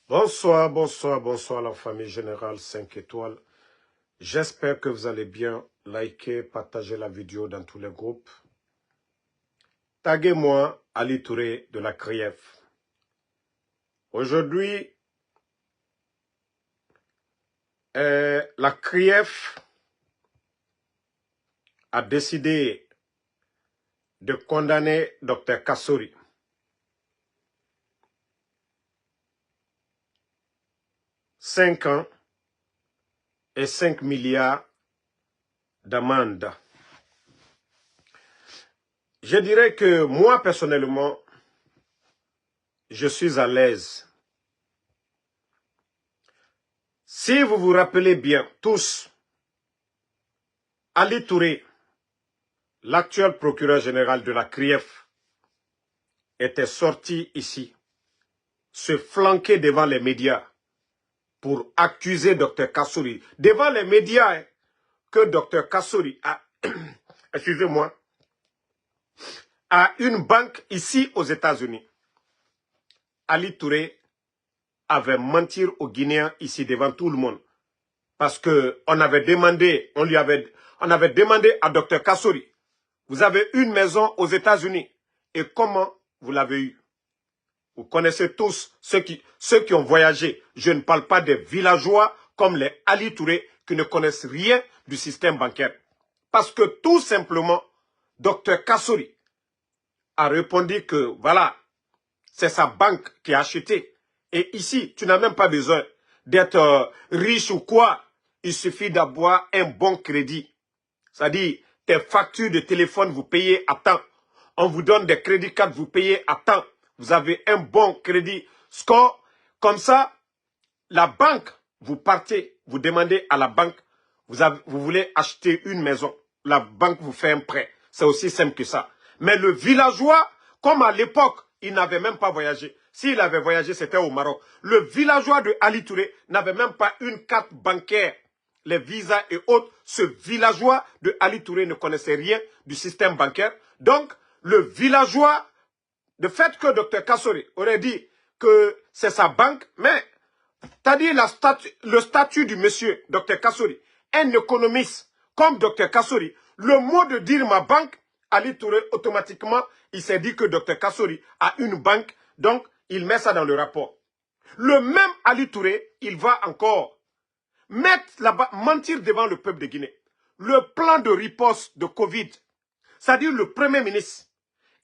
Bonsoir, bonsoir, bonsoir la famille générale 5 étoiles. J'espère que vous allez bien. Likez, partagez la vidéo dans tous les groupes. Taguez-moi Ali Touré de la CRIEF. Aujourd'hui, la CRIEF a décidé de condamner Dr Kassory. Cinq ans et 5 milliards d'amende. Je dirais que moi, personnellement, je suis à l'aise. Si vous vous rappelez bien, tous, Ali Touré, l'actuel procureur général de la CRIEF, était sorti ici, se flanquer devant les médias pour accuser Dr Kassory, devant les médias, que Dr Kassory a, excusez-moi, a une banque ici aux États-Unis. Ali Touré avait menti aux Guinéens ici devant tout le monde. Parce que on avait demandé à Dr Kassory, vous avez une maison aux États-Unis. Et comment vous l'avez eu? Vous connaissez tous ceux qui ont voyagé. Je ne parle pas des villageois comme les Ali Touré qui ne connaissent rien du système bancaire. Parce que tout simplement, Dr Kassory a répondu que voilà, c'est sa banque qui a acheté. Et ici, tu n'as même pas besoin d'être riche ou quoi. Il suffit d'avoir un bon crédit. C'est-à-dire, tes factures de téléphone, vous payez à temps. On vous donne des crédits cartes, vous payez à temps. Vous avez un bon crédit score. Comme ça, la banque, vous partez, vous demandez à la banque, vous voulez acheter une maison. La banque vous fait un prêt. C'est aussi simple que ça. Mais le villageois, comme à l'époque, il n'avait même pas voyagé. S'il avait voyagé, c'était au Maroc. Le villageois de Ali Touré n'avait même pas une carte bancaire. Les visas et autres, ce villageois de Ali Touré ne connaissait rien du système bancaire. Donc, le villageois, le fait que Dr Kassory aurait dit que c'est sa banque, mais, c'est-à-dire le statut du monsieur Dr Kassory, un économiste comme Dr Kassory, le mot de dire ma banque, Ali Touré, automatiquement, il s'est dit que Dr Kassory a une banque, donc il met ça dans le rapport. Le même Ali Touré, il va encore mentir devant le peuple de Guinée. Le plan de riposte de Covid, c'est-à-dire le premier ministre,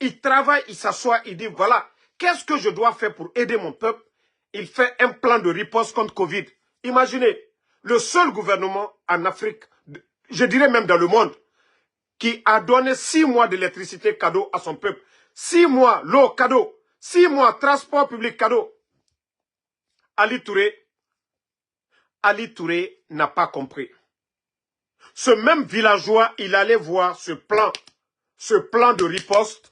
il travaille, il s'assoit, il dit voilà, qu'est-ce que je dois faire pour aider mon peuple? Il fait un plan de riposte contre Covid. Imaginez, le seul gouvernement en Afrique, je dirais même dans le monde, qui a donné 6 mois d'électricité cadeau à son peuple. 6 mois, l'eau cadeau. 6 mois, transport public cadeau. Ali Touré n'a pas compris. Ce même villageois, il allait voir ce plan de riposte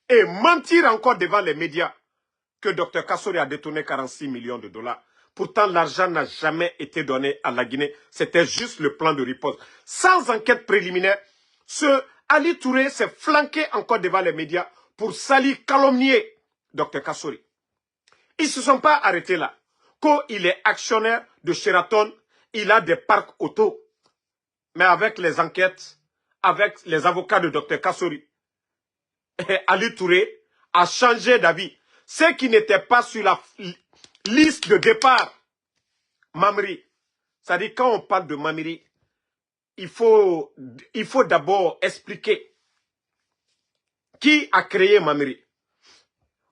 et mentir encore devant les médias que Dr Kassory a détourné 46 millions de dollars. Pourtant, l'argent n'a jamais été donné à la Guinée. C'était juste le plan de riposte. Sans enquête préliminaire, ce Ali Touré s'est flanqué encore devant les médias pour salir, calomnier Dr Kassory. Ils ne se sont pas arrêtés là. Quand il est actionnaire de Sheraton, il a des parcs auto. Mais avec les enquêtes, avec les avocats de Dr Kassory, Ali Touré a changé d'avis. Ceux qui n'étaient pas sur la liste de départ, Mamri, c'est-à-dire quand on parle de Mamri, il faut d'abord expliquer qui a créé Mamri.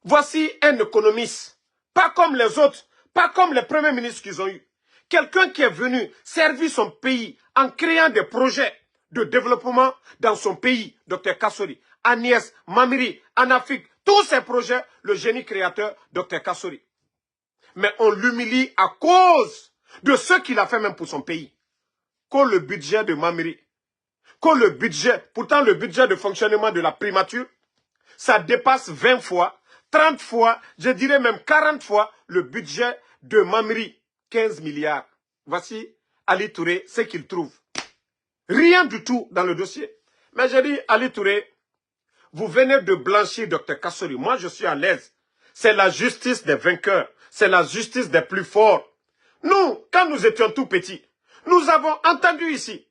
Voici un économiste, pas comme les autres, pas comme les premiers ministres qu'ils ont eu. Quelqu'un qui est venu servir son pays en créant des projets de développement dans son pays, Dr Kassory, Agnès, Mamiri, en Afrique, tous ces projets, le génie créateur, Dr Kassory. Mais on l'humilie à cause de ce qu'il a fait même pour son pays. Quand le budget de Mamiri, pourtant le budget de fonctionnement de la primature, ça dépasse 20 fois, 30 fois, je dirais même 40 fois le budget de Mamiri. 15 milliards. Voici Ali Touré, ce qu'il trouve. Rien du tout dans le dossier. Mais j'ai dit, Ali Touré, vous venez de blanchir Dr Kassory. Moi, je suis à l'aise. C'est la justice des vainqueurs. c'est la justice des plus forts. Nous, quand nous étions tout petits, nous avons entendu ici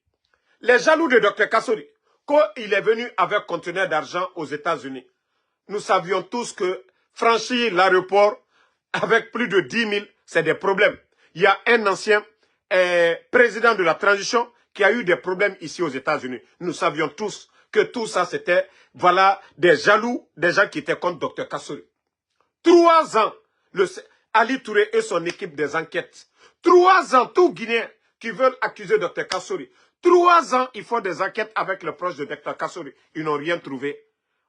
les jaloux de Dr Kassori, quand il est venu avec conteneur d'argent aux États-Unis. Nous savions tous que franchir l'aéroport avec plus de 10 000, c'est des problèmes. Il y a un ancien président de la transition qui a eu des problèmes ici aux États-Unis. Nous savions tous que tout ça, c'était, voilà, des jaloux, des gens qui étaient contre Dr Kassori. 3 ans, Ali Touré et son équipe des enquêtes. 3 ans, tout Guinéen qui veulent accuser Dr Kassori. 3 ans, ils font des enquêtes avec le proche de Dr Kassori. Ils n'ont rien trouvé.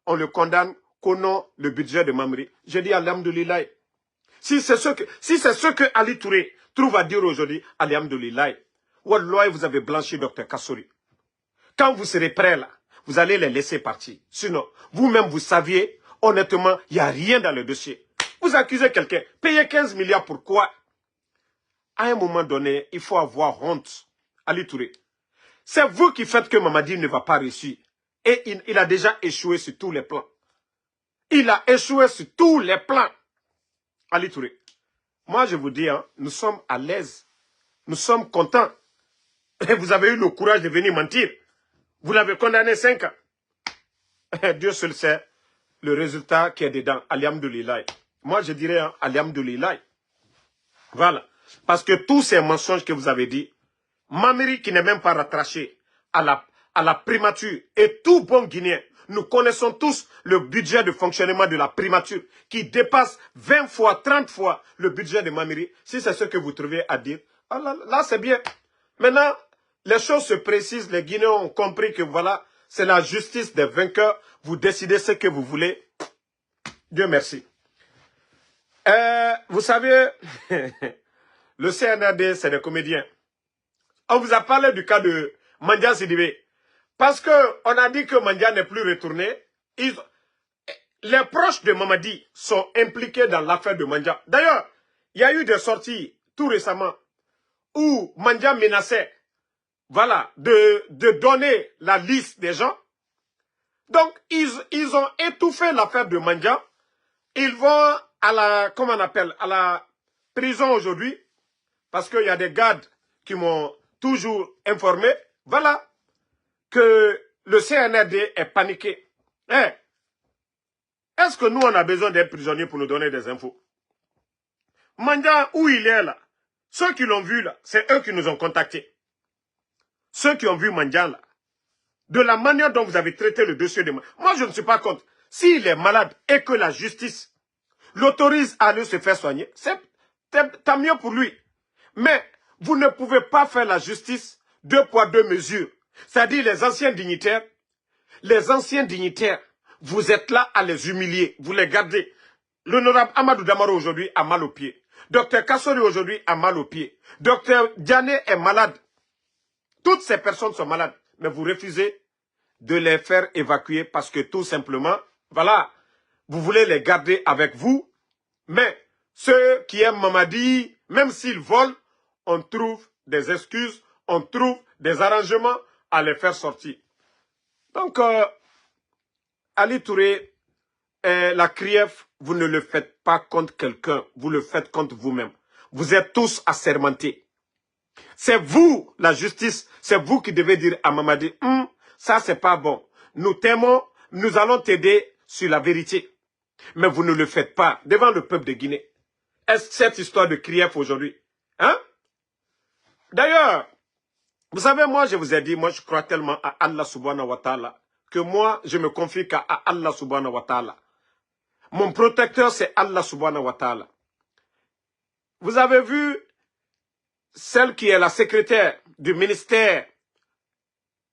On le condamne qu'au le budget de Mamri. Je dis alhamdoulilah. Si c'est ce que Ali Touré trouve à dire aujourd'hui, alhamdoulilah. Wallah, vous avez blanchi Dr Kassori. Quand vous serez prêts là, vous allez les laisser partir. Sinon, vous-même, vous saviez, honnêtement, il n'y a rien dans le dossier. Vous accusez quelqu'un, payez 15 milliards, pourquoi? À un moment donné, il faut avoir honte. Ali Touré. C'est vous qui faites que Mamadi ne va pas réussir. Et il a déjà échoué sur tous les plans. Il a échoué sur tous les plans. Ali Touré. Moi, je vous dis, hein, nous sommes à l'aise. Nous sommes contents. Et vous avez eu le courage de venir mentir. Vous l'avez condamné 5 ans. Dieu seul sait le résultat qui est dedans. Alhamdoulilah. Moi, je dirais, hein, alhamdoulilah. Voilà. Parce que tous ces mensonges que vous avez dit, Mamiri qui n'est même pas rattraché à la primature, et tout bon Guinéen, nous connaissons tous le budget de fonctionnement de la primature qui dépasse 20 fois, 30 fois le budget de Mamiri. Si c'est ce que vous trouvez à dire, ah là c'est bien. Maintenant, les choses se précisent, les Guinéens ont compris que voilà, c'est la justice des vainqueurs. Vous décidez ce que vous voulez. Dieu merci. Vous savez, le CNRD, c'est des comédiens. On vous a parlé du cas de Mandia Sidibé. Parce qu'on a dit que Mandia n'est plus retourné. Les proches de Mamadi sont impliqués dans l'affaire de Mandia. D'ailleurs, il y a eu des sorties tout récemment où Mandia menaçait, voilà, de donner la liste des gens. Donc, ils ont étouffé l'affaire de Mandia. Ils vont à la, comment on appelle, à la prison aujourd'hui. Parce qu'il y a des gardes qui m'ont toujours informé, voilà, que le CNRD est paniqué. Est-ce que nous, on a besoin d'un prisonnier pour nous donner des infos? Mandia, où il est là? Ceux qui l'ont vu là, c'est eux qui nous ont contactés. Ceux qui ont vu Mandia là, de la manière dont vous avez traité le dossier de Mandia. Moi, je ne suis pas contre. S'il est malade et que la justice l'autorise à aller se faire soigner, c'est tant mieux pour lui. Mais vous ne pouvez pas faire la justice 2 poids 2 mesures. C'est-à-dire les anciens dignitaires, vous êtes là à les humilier, vous les gardez. L'honorable Amadou Damaro aujourd'hui a mal aux pieds. Dr Kassori aujourd'hui a mal aux pieds. Dr Diané est malade. Toutes ces personnes sont malades. Mais vous refusez de les faire évacuer parce que tout simplement, voilà, vous voulez les garder avec vous. Mais ceux qui aiment Mamadi, même s'ils volent, on trouve des excuses, on trouve des arrangements à les faire sortir. Donc, Ali Touré, la CRIEF, vous ne le faites pas contre quelqu'un, vous le faites contre vous-même. Vous êtes tous assermentés. C'est vous, la justice, c'est vous qui devez dire à Mamadi, ça c'est pas bon. Nous t'aimons, nous allons t'aider sur la vérité. Mais vous ne le faites pas devant le peuple de Guinée. Est-ce cette histoire de CRIEF aujourd'hui? Hein? D'ailleurs, vous savez, moi je vous ai dit, moi je crois tellement à Allah subhanahu wa ta'ala, que moi je me confie qu'à Allah subhanahu wa ta'ala. Mon protecteur c'est Allah subhanahu wa ta'ala. Vous avez vu celle qui est la secrétaire du ministère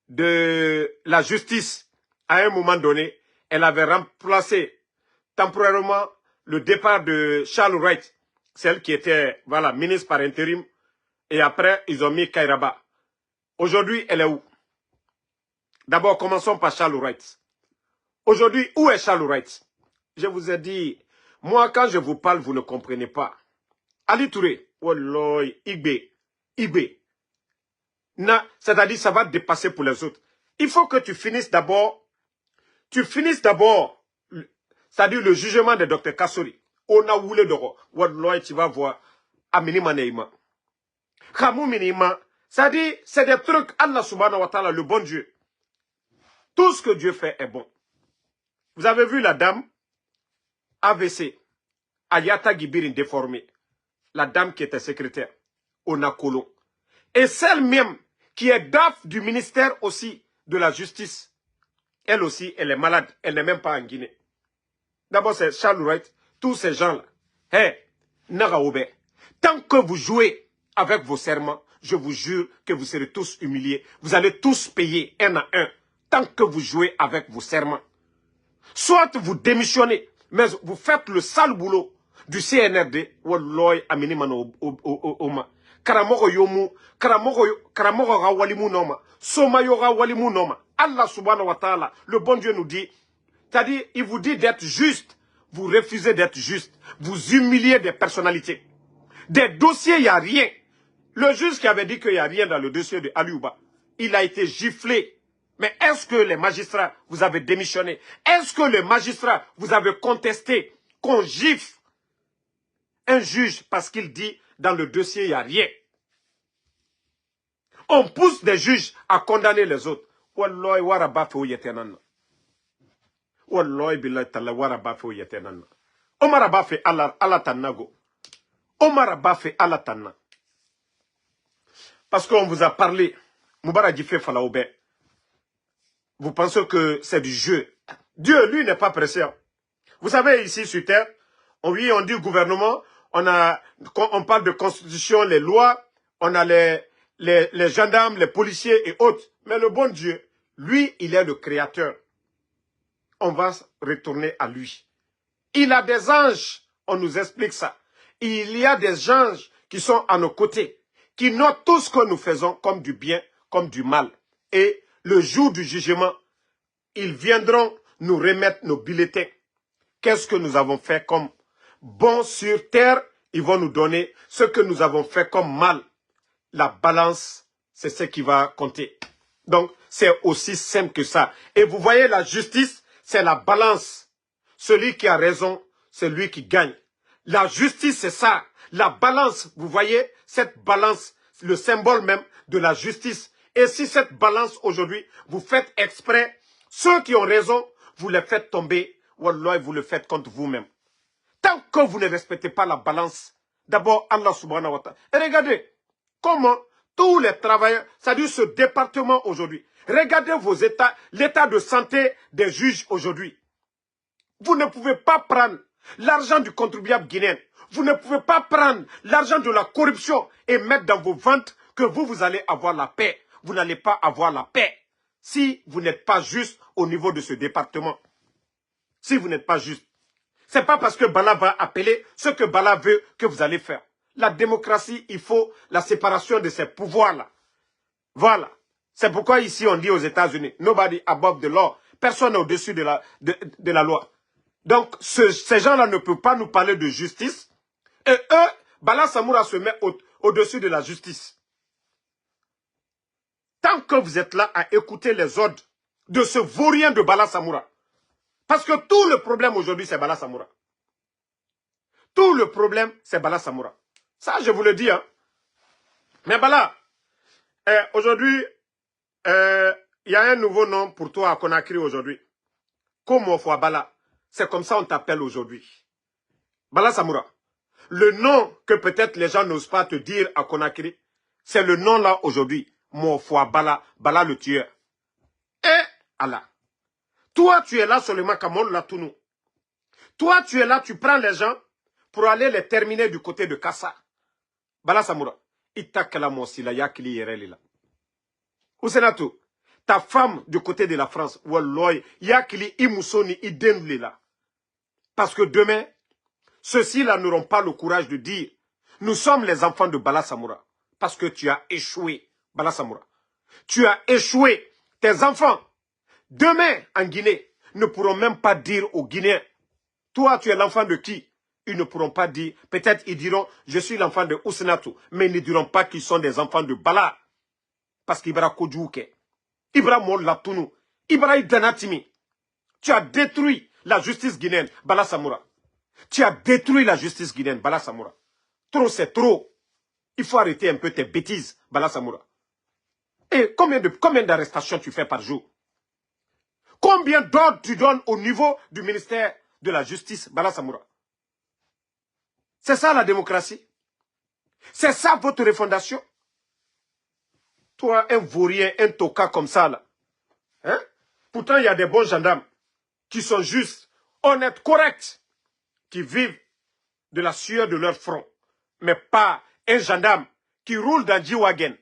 de la justice, à un moment donné, elle avait remplacé temporairement le départ de Charles Wright, celle qui était, voilà, ministre par intérim, et après, ils ont mis Kairaba. Aujourd'hui, elle est où? D'abord, commençons par Charles Wright. Aujourd'hui, où est Charles Wright? Je vous ai dit, moi, quand je vous parle, vous ne comprenez pas. Ali Touré, Wallah, Igbe. C'est-à-dire, ça va dépasser pour les autres. Il faut que tu finisses d'abord, c'est-à-dire le jugement de Dr Kassori. On a voulu d'oro. Wallahi, tu vas voir. Amini maneima. Khamou minima. Ça dit, c'est des trucs, Allah subhanahu wa ta'ala, le bon Dieu. Tout ce que Dieu fait est bon. Vous avez vu la dame AVC, Ayata Gibirin déformée. La dame qui était secrétaire au Nakolo. Et celle même qui est DAF du ministère aussi de la justice. Elle aussi, elle est malade. Elle n'est même pas en Guinée. D'abord, c'est Charles Wright. Tous ces gens-là. Hé, Naraoube. Tant que vous jouez avec vos serments, je vous jure que vous serez tous humiliés. Vous allez tous payer un à un. Tant que vous jouez avec vos serments. Soit vous démissionnez, mais vous faites le sale boulot du CNRD. Walloy amini mano oma. Karamoko yomu, karamoko rawalimu noma. Soma yora walimu noma. Allah subhanahu wa ta'ala, le bon Dieu nous dit, c'est-à-dire, il vous dit d'être juste. Vous refusez d'être juste. Vous humiliez des personnalités. Des dossiers, il n'y a rien. Le juge qui avait dit qu'il n'y a rien dans le dossier de Aliouba, il a été giflé. Mais est-ce que les magistrats, vous avez démissionné? Est-ce que les magistrats, vous avez contesté qu'on gifle un juge parce qu'il dit dans le dossier, il n'y a rien? On pousse des juges à condamner les autres. Wallahi waraba fe yetenana. Wallahi billahi ta'ala waraba fe yetenana. Omar abafe ala tanago. Omar abafe ala tanna. Parce qu'on vous a parlé, Moubarak Djifé Falaoube. Vous pensez que c'est du jeu. Dieu, lui, n'est pas pressé. Vous savez, ici sur Terre, on dit gouvernement, on parle de constitution, les lois, on a les gendarmes, les policiers et autres. Mais le bon Dieu, lui, il est le créateur. On va retourner à lui. Il a des anges, on nous explique ça. Il y a des anges qui sont à nos côtés, qui notent tout ce que nous faisons comme du bien, comme du mal. Et le jour du jugement, ils viendront nous remettre nos bulletins. Qu'est-ce que nous avons fait comme bon sur terre? Ils vont nous donner ce que nous avons fait comme mal. La balance, c'est ce qui va compter. Donc, c'est aussi simple que ça. Et vous voyez, la justice, c'est la balance. Celui qui a raison, c'est lui qui gagne. La justice, c'est ça. La balance, vous voyez, cette balance, le symbole même de la justice. Et si cette balance, aujourd'hui, vous faites exprès, ceux qui ont raison, vous les faites tomber. Wallah, vous le faites contre vous-même. Tant que vous ne respectez pas la balance, d'abord, Allah subhanahu wa ta'ala. Et regardez, comment tous les travailleurs, c'est-à-dire ce département aujourd'hui, regardez vos états, l'état de santé des juges aujourd'hui. Vous ne pouvez pas prendre l'argent du contribuable guinéen. Vous ne pouvez pas prendre l'argent de la corruption et mettre dans vos ventes que vous allez avoir la paix. Vous n'allez pas avoir la paix si vous n'êtes pas juste au niveau de ce département. Si vous n'êtes pas juste. Ce n'est pas parce que Bala va appeler ce que Bala veut que vous allez faire. La démocratie, il faut la séparation de ces pouvoirs-là. Voilà. C'est pourquoi ici on dit aux États-Unis, nobody above the law. Personne n'est au-dessus de la loi. Donc, ces gens-là ne peuvent pas nous parler de justice. Et eux, Bala Samoura se met au-dessus de la justice. Tant que vous êtes là à écouter les ordres de ce vaurien de Bala Samoura. Parce que tout le problème aujourd'hui, c'est Bala Samoura. Tout le problème, c'est Bala Samoura. Ça, je vous le dis. Hein. Mais Bala, aujourd'hui, il y a un nouveau nom pour toi à Conakry aujourd'hui. Komofo Bala. C'est comme ça on t'appelle aujourd'hui. Bala Samoura. Le nom que peut-être les gens n'osent pas te dire à Conakry, c'est le nom là aujourd'hui. Mofo Bala. Bala le tueur. Et Allah. Toi, tu es là seulement comme on l'a tout nous. Toi, tu es là, tu prends les gens pour aller les terminer du côté de Kassa. Bala Samoura. Itakala Monsila Yakili Yerelila. Ousenatou. Ta femme du côté de la France, Walloy, Yakili Imusoni Idemlila. Parce que demain, ceux-ci-là n'auront pas le courage de dire nous sommes les enfants de Bala Samoura. Parce que tu as échoué, Bala Samoura. Tu as échoué. Tes enfants, demain en Guinée, ne pourront même pas dire aux Guinéens, toi tu es l'enfant de qui? Ils ne pourront pas dire, peut-être ils diront, je suis l'enfant de Ousenatou, mais ils ne diront pas qu'ils sont des enfants de Bala. Parce qu'Ibra Kodjouke, Ibra Molatounou, Ibra Idanatimi, tu as détruit la justice guinéenne, Bala Samoura. Tu as détruit la justice guinéenne, Bala Samoura. Trop, c'est trop. Il faut arrêter un peu tes bêtises, Bala Samoura. Et combien d'arrestations tu fais par jour? Combien d'ordres tu donnes au niveau du ministère de la Justice, Bala Samoura? C'est ça la démocratie? C'est ça votre refondation? Toi, un vaurien, un toka comme ça, là. Hein? Pourtant, il y a des bons gendarmes qui sont justes, honnêtes, corrects, qui vivent de la sueur de leur front. Mais pas un gendarme qui roule dans G-Wagon.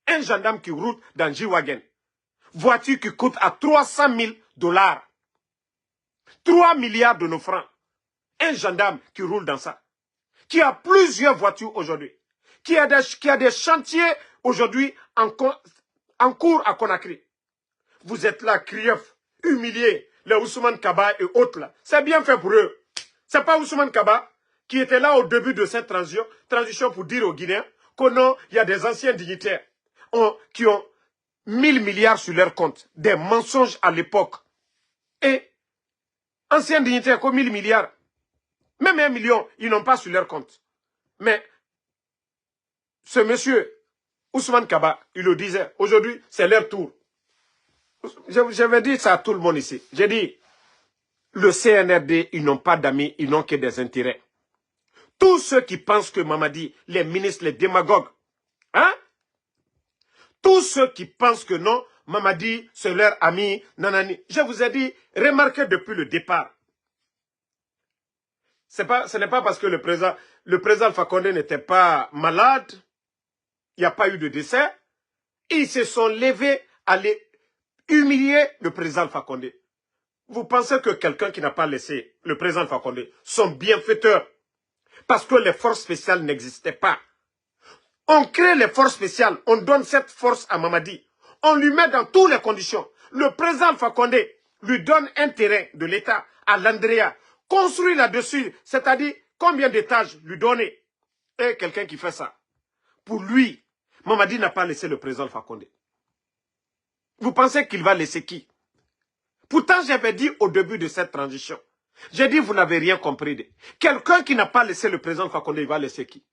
Un gendarme qui roule dans G-Wagon. Voiture qui coûte à 300 000 $. 3 milliards de nos francs. Un gendarme qui roule dans ça. Qui a plusieurs voitures aujourd'hui. Qui a des chantiers aujourd'hui en cours à Conakry. Vous êtes là, Krief, humilié, les Ousmane Kaba et autres là. C'est bien fait pour eux. C'est pas Ousmane Kaba qui était là au début de cette transition pour dire aux Guinéens que non, il y a des anciens dignitaires qui ont 1000 milliards sur leur compte. Des mensonges à l'époque. Et anciens dignitaires comme 1000 milliards. Même 1 million, ils n'ont pas sur leur compte. Mais ce monsieur, Ousmane Kaba, il le disait, aujourd'hui, c'est leur tour. J'avais dit ça à tout le monde ici. J'ai dit, le CNRD, ils n'ont pas d'amis, ils n'ont que des intérêts. Tous ceux qui pensent que Mamadi, les ministres, les démagogues, hein? Tous ceux qui pensent que non, Mamadi, c'est leur ami, nanani. Je vous ai dit, remarquez depuis le départ. Ce n'est pas parce que le président Alpha Condé n'était pas malade, il n'y a pas eu de décès. Ils se sont levés à aller humilier le président Alpha Condé. Vous pensez que quelqu'un qui n'a pas laissé le président Alpha Condé, son bienfaiteur, parce que les forces spéciales n'existaient pas. On crée les forces spéciales, on donne cette force à Mamadi. On lui met dans toutes les conditions. Le président Alpha Condé lui donne un terrain de l'État à l'Andrea. Construit là-dessus, c'est-à-dire combien d'étages lui donner. Et quelqu'un qui fait ça. Pour lui, Mamadi n'a pas laissé le président Alpha Condé. Vous pensez qu'il va laisser qui? Pourtant, j'avais dit au début de cette transition, j'ai dit vous n'avez rien compris. Quelqu'un qui n'a pas laissé le président Alpha Condé, il va laisser qui?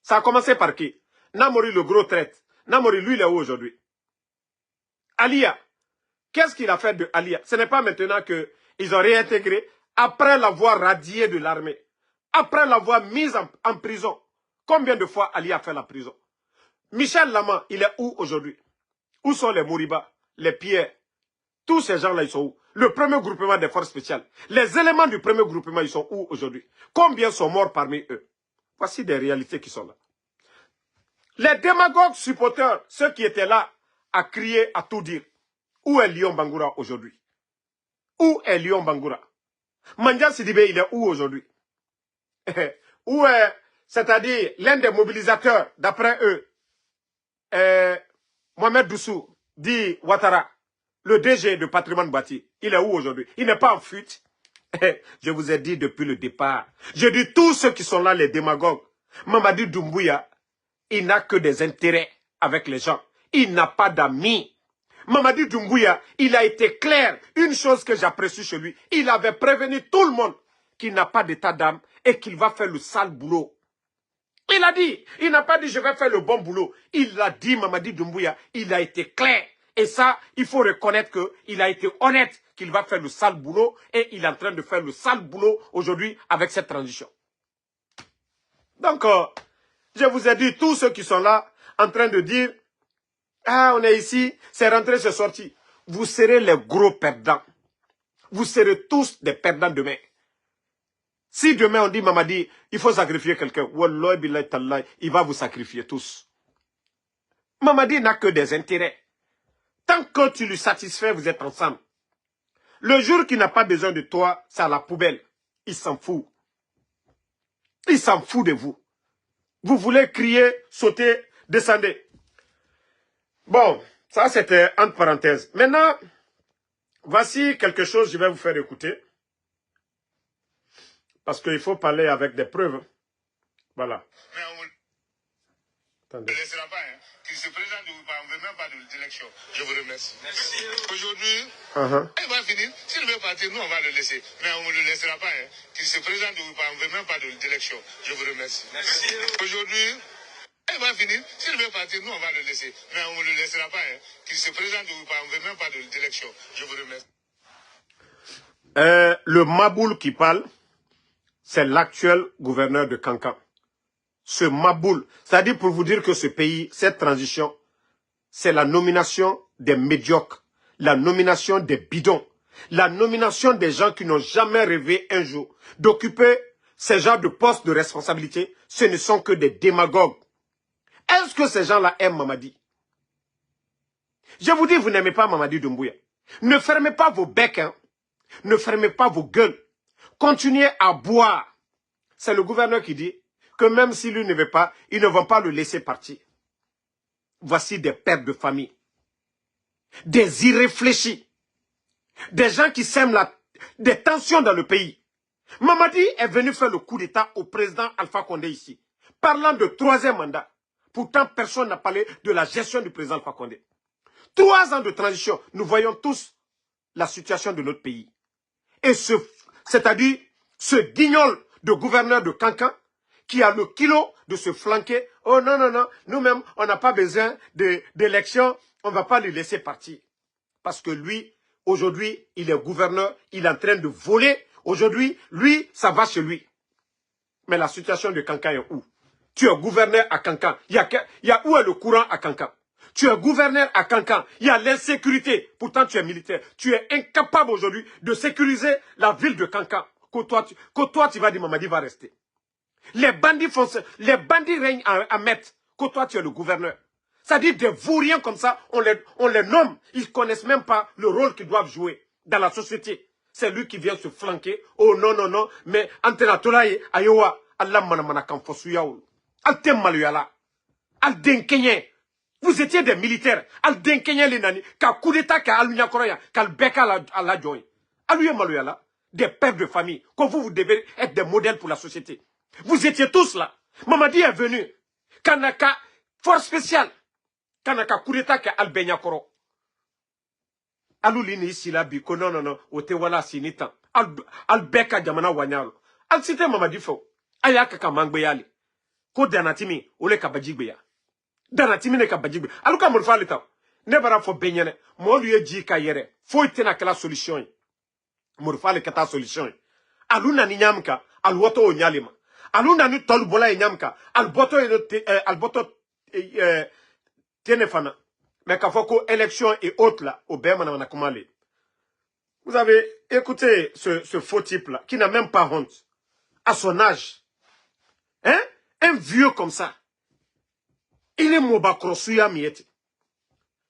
Ça a commencé par qui? Namori, le gros traite. Namori, lui, il est où aujourd'hui? Alia. Qu'est-ce qu'il a fait de Alia? Ce n'est pas maintenant qu'ils ont réintégré après l'avoir radié de l'armée. Après l'avoir mise en prison. Combien de fois Alia a fait la prison? Michel Lama, il est où aujourd'hui? Où sont les Mouriba, les Pierre? Tous ces gens-là, ils sont où? Le premier groupement des forces spéciales. Les éléments du premier groupement, ils sont où aujourd'hui? Combien sont morts parmi eux? Voici des réalités qui sont là. Les démagogues supporters, ceux qui étaient là, à crier, à tout dire. Où est Lyon Bangoura aujourd'hui? Où est Lyon Bangoura? Mandian Sidibé, il est où aujourd'hui? Où est, c'est-à-dire, l'un des mobilisateurs, d'après eux, Mohamed Doussou, dit Ouattara, le DG de Patrimoine Bâti, il est où aujourd'hui? Il n'est pas en fuite. Je vous ai dit depuis le départ. Je dis tous ceux qui sont là, les démagogues. Mamadi Doumbouya, il n'a que des intérêts avec les gens. Il n'a pas d'amis. Mamadi Doumbouya, il a été clair. Une chose que j'apprécie chez lui, il avait prévenu tout le monde qu'il n'a pas d'état d'âme et qu'il va faire le sale boulot. Il a dit, il n'a pas dit je vais faire le bon boulot. Il a dit, Mamadi Doumbouya, il a été clair. Et ça, il faut reconnaître qu'il a été honnête, qu'il va faire le sale boulot et il est en train de faire le sale boulot aujourd'hui avec cette transition. Donc, je vous ai dit, tous ceux qui sont là, en train de dire, ah, on est ici, c'est rentré, c'est sorti. Vous serez les gros perdants. Vous serez tous des perdants demain. Si demain on dit, Mamadi, il faut sacrifier quelqu'un, Wallahi billahi tallahi, il va vous sacrifier tous. Mamadi n'a que des intérêts. Tant que tu lui satisfais, vous êtes ensemble. Le jour qu'il n'a pas besoin de toi, c'est à la poubelle. Il s'en fout. Il s'en fout de vous. Vous voulez crier, sauter, descendez. Bon, ça c'était entre parenthèses. Maintenant, voici quelque chose que je vais vous faire écouter. Parce qu'il faut parler avec des preuves. Voilà. Attendez. Ne laissera pas, hein, qu'il se présente, on ne veut même pas d'élection. Je vous remercie. Aujourd'hui, il va finir. S'il veut partir, nous, on va le laisser. Mais on ne le laissera pas, hein, qu'il se présente, on ne veut même pas d'élection. Je vous remercie. Aujourd'hui, il va finir. S'il veut partir, nous, on va le laisser. Mais on ne le laissera pas, hein, qu'il se présente, on ne veut même pas d'élection. Je vous remercie. Le Maboul qui parle, c'est l'actuel gouverneur de Kankan. Ce Maboul, c'est-à-dire pour vous dire que ce pays, cette transition, c'est la nomination des médiocres, la nomination des bidons, la nomination des gens qui n'ont jamais rêvé un jour d'occuper ces genres de postes de responsabilité. Ce ne sont que des démagogues. Est-ce que ces gens-là aiment Mamadi? Je vous dis, vous n'aimez pas Mamadi Doumbouya. Ne fermez pas vos becs, hein. Ne fermez pas vos gueules. Continuez à boire. C'est le gouverneur qui dit que même si lui ne veut pas, ils ne vont pas le laisser partir. Voici des pères de famille. Des irréfléchis. Des gens qui sèment des tensions dans le pays. Mamadi est venu faire le coup d'État au président Alpha Condé ici. Parlant de troisième mandat. Pourtant, personne n'a parlé de la gestion du président Alpha Condé. 3 ans de transition. Nous voyons tous la situation de notre pays. Et c'est-à-dire ce guignol de gouverneur de Kankan qui a le kilo de se flanquer. Oh non, non, non, nous-mêmes, on n'a pas besoin d'élections, on ne va pas lui laisser partir. Parce que lui, aujourd'hui, il est gouverneur, il est en train de voler. Aujourd'hui, lui, ça va chez lui. Mais la situation de Kankan est où? Tu es gouverneur à Kankan. Il y a où est le courant à Kankan? Tu es gouverneur à Kankan. Il y a l'insécurité. Pourtant, tu es militaire. Tu es incapable aujourd'hui de sécuriser la ville de Kankan. Que toi, tu vas dire, Mamadi va rester. Les bandits règnent à Metz. Que toi, tu es le gouverneur. C'est-à-dire des vauriens comme ça, on les nomme. Ils ne connaissent même pas le rôle qu'ils doivent jouer dans la société. C'est lui qui vient se flanquer. Oh non, non, non. Mais Antenatolaye, Ayowa, Allah manamana kamfosuyaoul. Altem maluyala. Aldenkenye. Vous étiez des militaires. Aldenkenye les nani. Ka coup d'état ka alunya koroya. Ka beka à la joie. Aluye maluyala. Des pères de famille. Comme vous devez être des modèles pour la société. Vous étiez tous là. Mamadi est venu. Kanaka, force spéciale. Kanaka coup d'état ka albenya koro. Alulini ici là, biko non, non, non. Ote wala sinitan. Albeka jamana wanyalo. Al cité Mamadi fo. Ayaka ka mangbeyali. Ko danatimi, ole ka bajigbeya. Danatimi ne ka bajigbe. Aluka morfa leta. Ne bara fo benyene. Mo luye ji ka yere. Fo itena kala solution. Morfa le kata solution. Aluna ni nyamka, alwoto o nyalima. Aluna ni tolbola e nyamka, alboto tenefana. Mais quand faut que élection et autres là, au Berman a commandé. Vous avez écouté ce faux type là, qui n'a même pas honte. À son âge. Hein? Un vieux comme ça. Il est mobakrosuya mieti.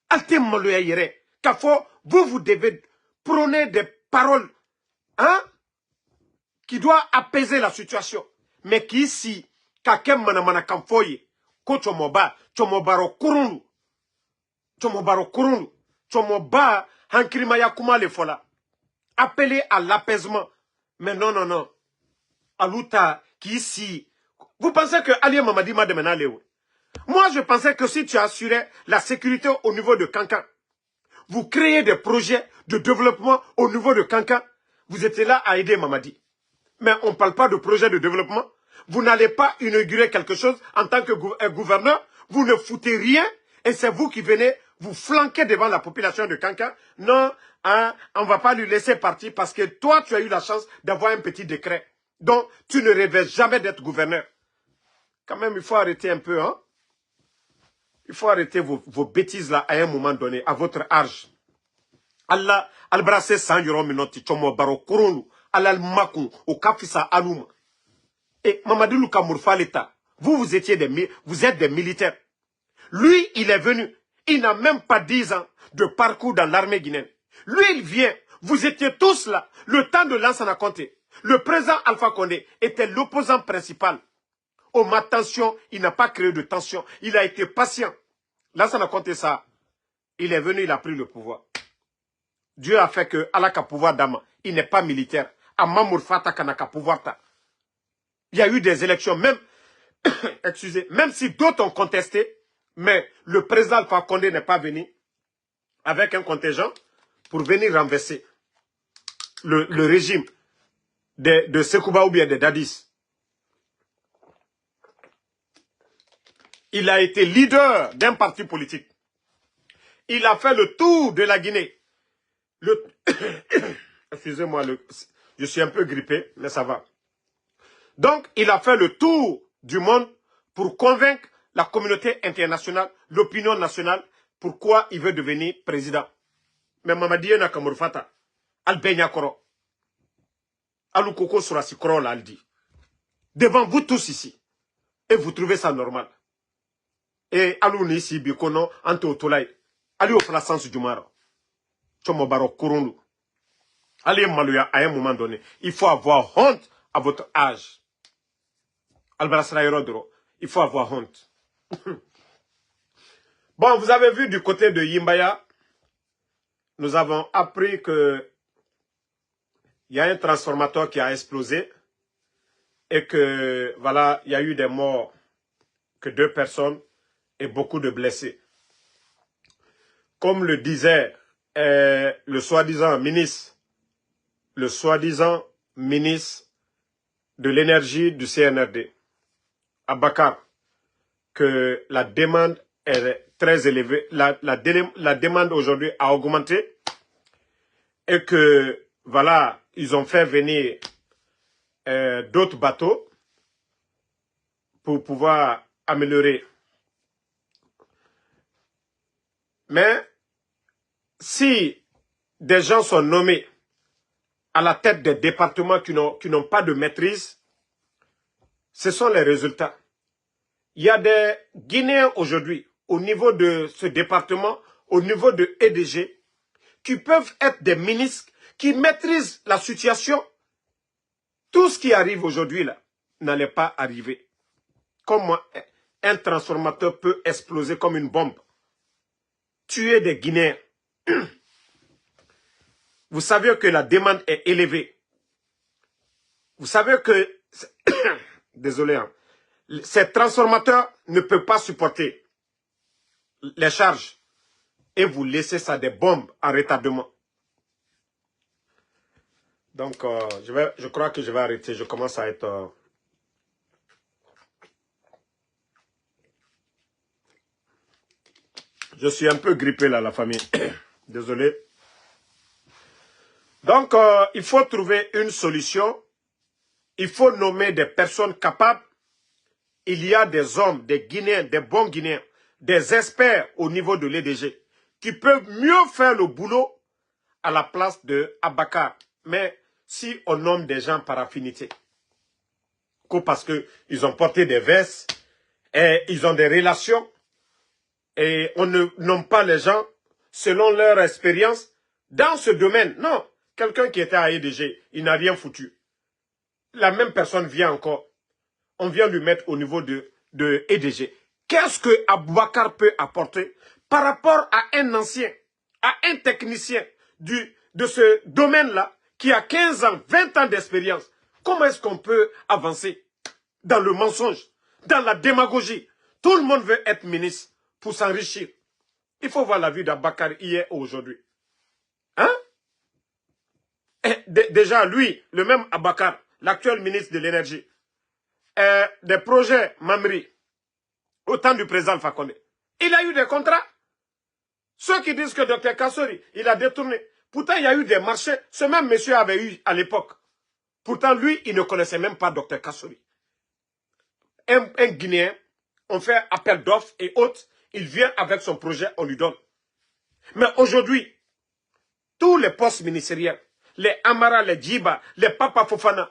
Alte maloya yere. Kafo, vous devez prôner des paroles, hein? Qui doit apaiser la situation. Mais qui ici, kakem manamana kamfoye, ko chomobaro kurundu. Chomobaro kurundu. Chomoba, hankrimaya kuma le fola. Appeler à l'apaisement. Mais non, non, non. Aluta, qui ici. Vous pensez que Ali Mamadi m'a demandé. Moi, je pensais que si tu assurais la sécurité au niveau de Kankan, vous créez des projets de développement au niveau de Kankan, vous étiez là à aider Mamadi. Mais on ne parle pas de projet de développement. Vous n'allez pas inaugurer quelque chose en tant que gouverneur. Vous ne foutez rien et c'est vous qui venez vous flanquer devant la population de Kankan. Non, hein, on ne va pas lui laisser partir parce que toi, tu as eu la chance d'avoir un petit décret. Donc, tu ne rêvais jamais d'être gouverneur. Quand même, il faut arrêter un peu, hein. Il faut arrêter vos bêtises là à un moment donné, à votre âge. Allah, albrase san yoro minoti, chomo baro kurunu, Allah makun, au kafisa aluma. Et Mamadou Luka Mourfaleta, vous êtes des militaires. Lui, il est venu. Il n'a même pas 10 ans de parcours dans l'armée guinéenne. Lui, il vient. Vous étiez tous là. Le temps de Lansana Conté. Le président Alpha Condé était l'opposant principal. Oh, ma tension, il n'a pas créé de tension. Il a été patient. Lansana Conté ça. Il est venu, il a pris le pouvoir. Dieu a fait que Allah a pouvoir d'Ama. Il n'est pas militaire. Amma Mourfata Kanaka pouvoir ta. Il y a eu des élections. Même excusez, même si d'autres ont contesté, mais le président Alpha Condé n'est pas venu avec un contingent pour venir renverser le régime de Sekouba ou bien de Dadis. Il a été leader d'un parti politique. Il a fait le tour de la Guinée. Excusez-moi, je suis un peu grippé, mais ça va. Donc, il a fait le tour du monde pour convaincre la communauté internationale, l'opinion nationale, pourquoi il veut devenir président. Mais Mamadi Nakamur Fata, Albenia Koro, Alukoko Surasi Koro l'a dit. Devant vous tous ici. Et vous trouvez ça normal. Et Alou Nisi Bikono, Ante Otolai, Ali au Flassance du Mara. Chomo Baro Kurundu. Allez Malouya à un moment donné. Il faut avoir honte à votre âge. Il faut avoir honte. Bon, vous avez vu du côté de Yimbaya, nous avons appris que il y a un transformateur qui a explosé et que, voilà, il y a eu des morts, que 2 personnes et beaucoup de blessés. Comme le disait le soi-disant ministre de l'énergie du CNRD, Abakar, que la demande est très élevée, la demande aujourd'hui a augmenté et que, voilà, ils ont fait venir d'autres bateaux pour pouvoir améliorer. Mais si des gens sont nommés à la tête des départements qui n'ont pas de maîtrise, ce sont les résultats. Il y a des Guinéens aujourd'hui, au niveau de ce département, au niveau de EDG, qui peuvent être des ministres, qui maîtrisent la situation. Tout ce qui arrive aujourd'hui là n'allait pas arriver. Comment un transformateur peut exploser comme une bombe? Tuer des Guinéens. Vous savez que la demande est élevée. Vous savez que... Désolé, hein. Ces transformateurs ne peuvent pas supporter les charges et vous laissez ça des bombes en retardement. Donc, je crois que je vais arrêter. Je commence à être... Je suis un peu grippé là, la famille. Désolé. Donc, il faut trouver une solution. Il faut nommer des personnes capables. Il y a des hommes, des Guinéens, des bons Guinéens, des experts au niveau de l'EDG qui peuvent mieux faire le boulot à la place de Abakar. Mais si on nomme des gens par affinité, parce qu'ils ont porté des vestes et ils ont des relations et on ne nomme pas les gens selon leur expérience dans ce domaine. Non, quelqu'un qui était à EDG, il n'a rien foutu. La même personne vient encore. On vient lui mettre au niveau de EDG. Qu'est-ce que Aboubacar peut apporter par rapport à un ancien, à un technicien de ce domaine-là qui a 15 ans, 20 ans d'expérience? Comment est-ce qu'on peut avancer dans le mensonge, dans la démagogie? Tout le monde veut être ministre pour s'enrichir. Il faut voir la vie d'Aboubacar hier ou aujourd'hui. Hein? Déjà, lui, le même Aboubacar, l'actuel ministre de l'énergie, des projets Mamri, au temps du président Alpha Condé. Il a eu des contrats. Ceux qui disent que Dr Kassori, il a détourné. Pourtant, il y a eu des marchés. Ce même monsieur avait eu à l'époque. Pourtant, lui, il ne connaissait même pas Dr Kassori. Un Guinéen, on fait appel d'offres et autres. Il vient avec son projet, on lui donne. Mais aujourd'hui, tous les postes ministériels, les Amara, les Djiba, les Papa Fofana,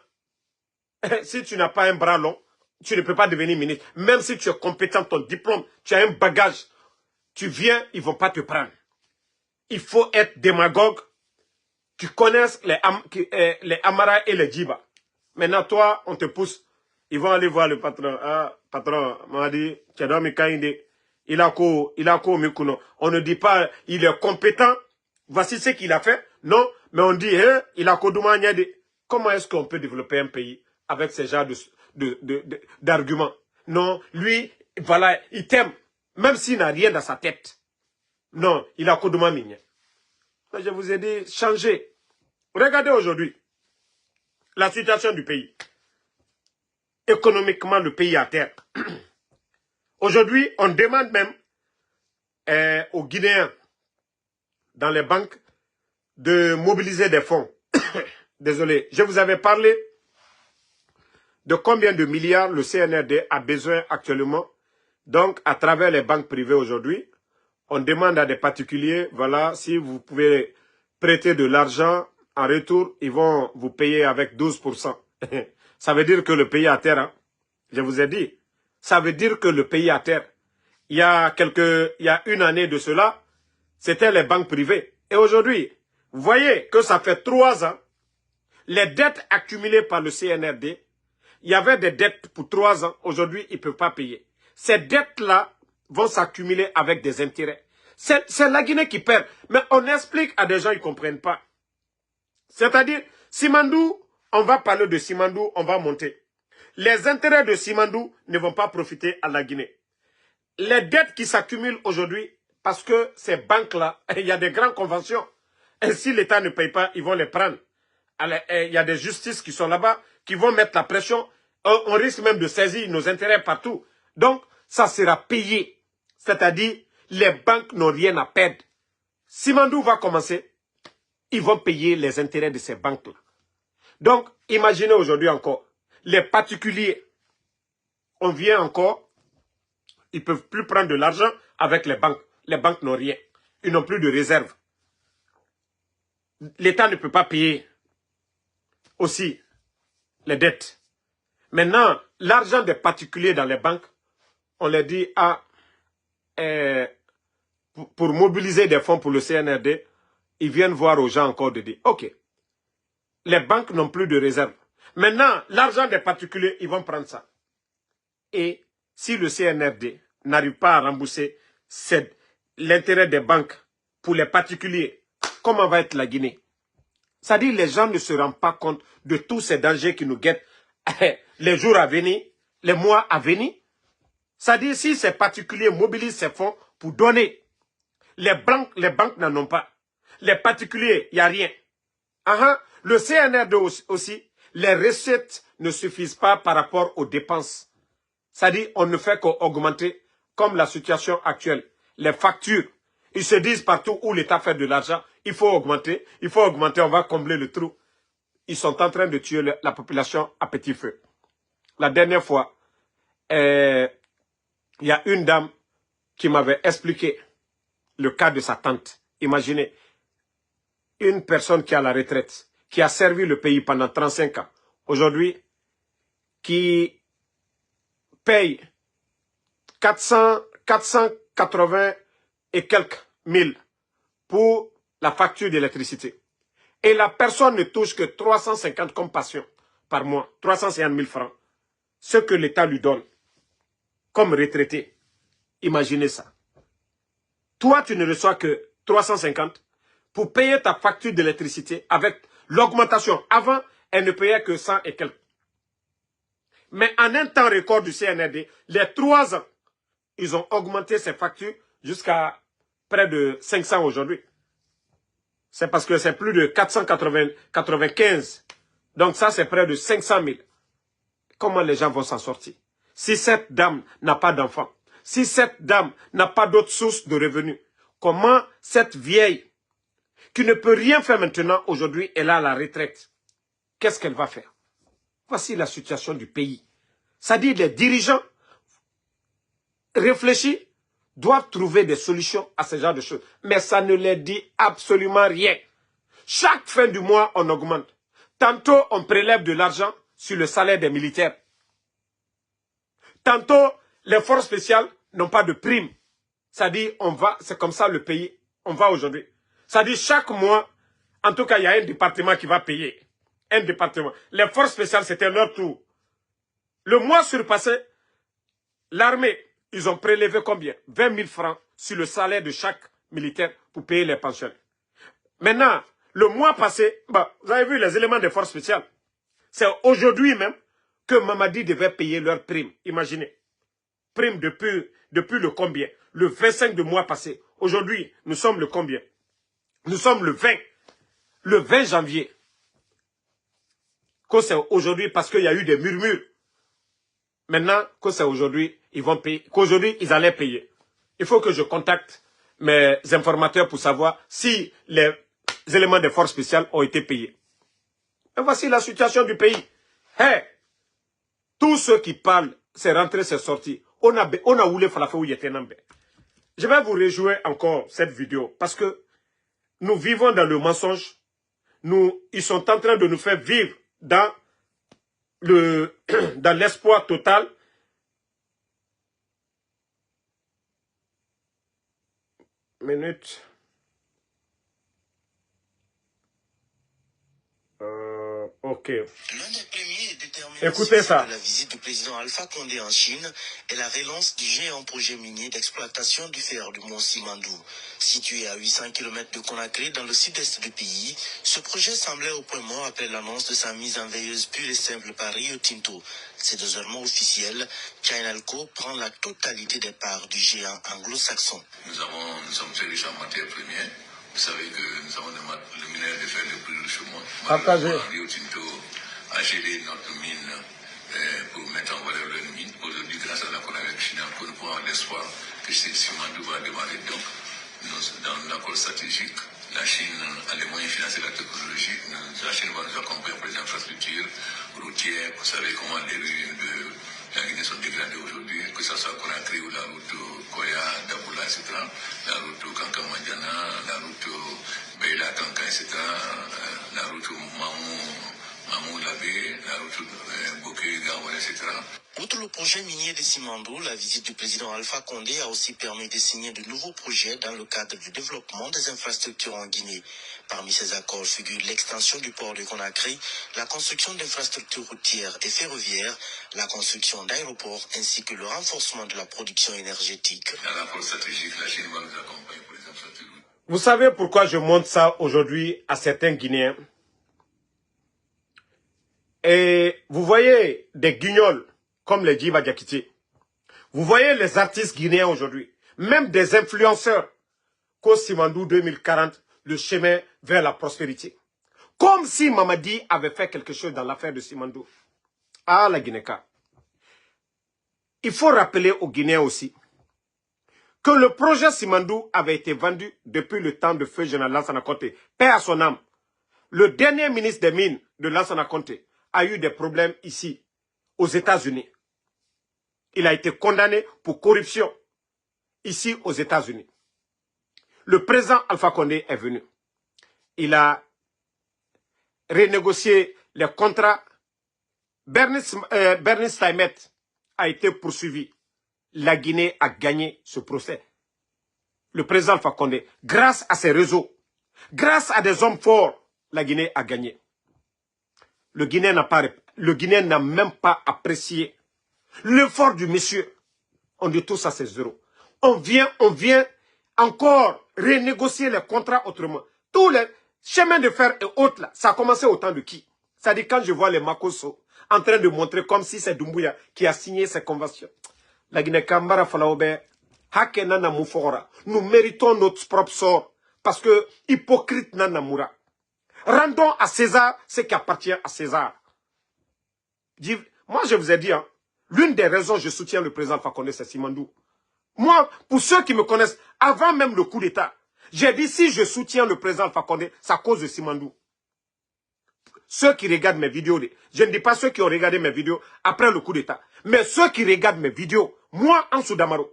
si tu n'as pas un bras long, tu ne peux pas devenir ministre. Même si tu es compétent, ton diplôme, tu as un bagage, tu viens, ils ne vont pas te prendre. Il faut être démagogue, qui connaissent les Amara et les Djiba. Maintenant, toi, on te pousse. Ils vont aller voir le patron. Ah, patron, m'a dit, il a quoi Mikuno. On ne dit pas, il est compétent. Voici ce qu'il a fait. Non, mais on dit, il a Kodouma. Comment est-ce qu'on peut développer un pays avec ce genre d'arguments? Non, lui, voilà, il t'aime. Même s'il n'a rien dans sa tête. Non, il a Koduma Migné. Je vous ai dit, changez. Regardez aujourd'hui la situation du pays. Économiquement, le pays est à terre. Aujourd'hui, on demande même aux Guinéens, dans les banques, de mobiliser des fonds. Désolé, je vous avais parlé de combien de milliards le CNRD a besoin actuellement. Donc, à travers les banques privées aujourd'hui, on demande à des particuliers, voilà, si vous pouvez prêter de l'argent, en retour, ils vont vous payer avec 12%. Ça veut dire que le pays est à terre, hein? Je vous ai dit. Ça veut dire que le pays est à terre. Il y a une année de cela, c'était les banques privées. Et aujourd'hui, vous voyez que ça fait 3 ans, les dettes accumulées par le CNRD, il y avait des dettes pour 3 ans, aujourd'hui, ils ne peuvent pas payer. Ces dettes-là vont s'accumuler avec des intérêts. C'est la Guinée qui perd. Mais on explique à des gens, ils ne comprennent pas. C'est-à-dire, Simandou, on va parler de Simandou, on va monter. Les intérêts de Simandou ne vont pas profiter à la Guinée. Les dettes qui s'accumulent aujourd'hui, parce que ces banques-là, il y a des grandes conventions. Et si l'État ne paye pas, ils vont les prendre. Alors, il y a des justices qui sont là-bas, qui vont mettre la pression. On risque même de saisir nos intérêts partout. Donc, ça sera payé. C'est-à-dire, les banques n'ont rien à perdre. Simandou va commencer, ils vont payer les intérêts de ces banques-là. Donc, imaginez aujourd'hui encore, les particuliers, on vient encore, ils ne peuvent plus prendre de l'argent avec les banques. Les banques n'ont rien. Ils n'ont plus de réserve. L'État ne peut pas payer aussi les dettes. Maintenant, l'argent des particuliers dans les banques, on leur dit, pour mobiliser des fonds pour le CNRD, ils viennent voir aux gens encore de dire, ok, les banques n'ont plus de réserve. Maintenant, l'argent des particuliers, ils vont prendre ça. Et si le CNRD n'arrive pas à rembourser l'intérêt des banques pour les particuliers, comment va être la Guinée? C'est-à-dire que les gens ne se rendent pas compte de tous ces dangers qui nous guettent les jours à venir, les mois à venir. C'est-à-dire si ces particuliers mobilisent ces fonds pour donner, les banques n'en ont pas. Les particuliers, il n'y a rien. Le CNRD aussi, les recettes ne suffisent pas par rapport aux dépenses. C'est-à-dire on ne fait qu'augmenter, comme la situation actuelle. Les factures, ils se disent partout où l'État fait de l'argent, il faut augmenter, on va combler le trou. Ils sont en train de tuer la population à petit feu. La dernière fois, il y a une dame qui m'avait expliqué le cas de sa tante. Imaginez, une personne qui est à la retraite, qui a servi le pays pendant 35 ans, aujourd'hui, qui paye 480 et quelques mille pour la facture d'électricité. Et la personne ne touche que 350 comme pension par mois, 350 000 francs. Ce que l'État lui donne comme retraité. Imaginez ça. Toi, tu ne reçois que 350 pour payer ta facture d'électricité avec l'augmentation. Avant, elle ne payait que 100 et quelques. Mais en un temps record du CNRD, les 3 ans, ils ont augmenté ces factures jusqu'à près de 500 aujourd'hui. C'est parce que c'est plus de 495. Donc ça, c'est près de 500 000. Comment les gens vont s'en sortir? Si cette dame n'a pas d'enfant, si cette dame n'a pas d'autre source de revenus, comment cette vieille, qui ne peut rien faire maintenant, aujourd'hui, elle a la retraite, qu'est-ce qu'elle va faire? Voici la situation du pays. C'est-à-dire les dirigeants réfléchis doivent trouver des solutions à ce genre de choses. Mais ça ne leur dit absolument rien. Chaque fin du mois, on augmente. Tantôt, on prélève de l'argent sur le salaire des militaires. Tantôt, les forces spéciales n'ont pas de prime. C'est-à-dire, c'est comme ça le pays, on va aujourd'hui. C'est-à-dire, chaque mois, en tout cas, il y a un département qui va payer. Un département. Les forces spéciales, c'était leur tour. Le mois surpassé, l'armée, ils ont prélevé combien? 20 000 francs sur le salaire de chaque militaire pour payer les pensionnaires. Maintenant, le mois passé, vous avez vu les éléments des forces spéciales. C'est aujourd'hui même que Mamadi devait payer leur prime. Imaginez. prime depuis le combien? Le 25 de mois passé. Aujourd'hui, nous sommes le combien? Nous sommes le 20. Le 20 janvier. Que c'est aujourd'hui parce qu'il y a eu des murmures. Maintenant, que c'est aujourd'hui, ils vont payer. Qu'aujourd'hui, ils allaient payer. Il faut que je contacte mes informateurs pour savoir si les éléments des forces spéciales ont été payés. Et voici la situation du pays. Hey, tous ceux qui parlent, c'est rentré, c'est sorti. On a voulu faire où il était nambe. Je vais vous réjouir encore cette vidéo parce que nous vivons dans le mensonge. Ils sont en train de nous faire vivre dans l'espoir total. Minute. Ok. L'un des premiers déterminants Écoutez ça. de la visite du président Alpha Condé en Chine est la relance du géant projet minier d'exploitation du fer du mont Simandou. Situé à 800 km de Conakry dans le sud-est du pays, ce projet semblait au point mort après l'annonce de sa mise en veilleuse pure et simple par Rio Tinto. C'est désormais officiel, Chinalco prend la totalité des parts du géant anglo-saxon. Nous sommes très riches en matières premières. Vous savez que nous avons le minerai de fer le plus riche au monde. Rio Tinto a gelé notre mine pour mettre en valeur leur mine. Aujourd'hui, grâce à l'accord avec Chine, nous pouvons avoir l'espoir que Simandou va démarrer. Donc, dans l'accord stratégique, la Chine a les moyens de financer la technologie. La Chine va nous accompagner pour les infrastructures routières. Vous savez comment les rues de la Guinée sont dégradées aujourd'hui, que ce soit Conakry ou la route Koya, Daboula, etc., la route Kankamandjana, la route Beila, Kanka, etc., la route Mamou Labé, la route Boké, Gawara, etc. Outre le projet minier de Simandou, la visite du président Alpha Condé a aussi permis de signer de nouveaux projets dans le cadre du développement des infrastructures en Guinée. Parmi ces accords figurent l'extension du port de Conakry, la construction d'infrastructures routières et ferroviaires, la construction d'aéroports ainsi que le renforcement de la production énergétique. Dans l'accord stratégique, la Chine va nous accompagner pour les infrastructures. Vous savez pourquoi je montre ça aujourd'hui à certains Guinéens? Et vous voyez des guignols comme les Djiba Diakité. Vous voyez les artistes guinéens aujourd'hui, même des influenceurs, qu'au Simandou 2040, le chemin vers la prospérité. Comme si Mamadi avait fait quelque chose dans l'affaire de Simandou. Ah, la Guinéka. Il faut rappeler aux Guinéens aussi que le projet Simandou avait été vendu depuis le temps de feu général Lansana Conté. Paix à son âme. Le dernier ministre des Mines de Lansana Conté a eu des problèmes ici, aux États-Unis. Il a été condamné pour corruption ici aux États-Unis. Le président Alpha Condé est venu. Il a renégocié les contrats. Bernice Staimet a été poursuivi. La Guinée a gagné ce procès. Le président Alpha Condé, grâce à ses réseaux, grâce à des hommes forts, la Guinée a gagné. Le Guinéen n'a même pas apprécié l'effort du monsieur. On dit tout ça, c'est zéro. On vient encore renégocier les contrats autrement. Tous les chemins de fer et autres, là, ça a commencé au temps de qui? C'est-à-dire quand je vois les Makosso en train de montrer comme si c'est Doumbouya qui a signé ces conventions. La Guinée-Kambara Falaobe, Hakenana Moufora, nous méritons notre propre sort parce que hypocrite Nana Moura. Rendons à César ce qui appartient à César. Moi, je vous ai dit, hein, l'une des raisons que je soutiens le président Alpha Condé, c'est Simandou. Moi, pour ceux qui me connaissent, avant même le coup d'État, j'ai dit si je soutiens le président Alpha Condé, c'est à cause de Simandou. Ceux qui regardent mes vidéos, je ne dis pas ceux qui ont regardé mes vidéos après le coup d'État, mais ceux qui regardent mes vidéos, moi, Ansou Damaro,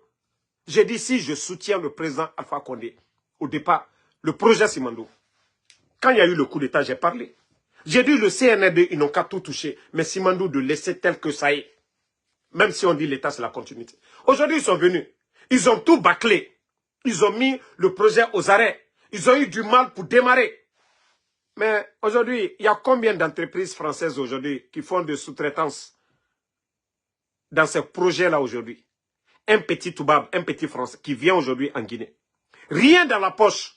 j'ai dit si je soutiens le président Alpha Condé, au départ, le projet Simandou. Quand il y a eu le coup d'État, j'ai parlé. J'ai dit le CNRD, ils n'ont qu'à tout toucher, mais Simandou de laisser tel que ça est. Même si on dit l'État, c'est la continuité. Aujourd'hui, ils sont venus. Ils ont tout bâclé. Ils ont mis le projet aux arrêts. Ils ont eu du mal pour démarrer. Mais aujourd'hui, il y a combien d'entreprises françaises aujourd'hui qui font de sous-traitance dans ces projets-là aujourd'hui? Un petit Toubab, un petit Français qui vient aujourd'hui en Guinée. Rien dans la poche.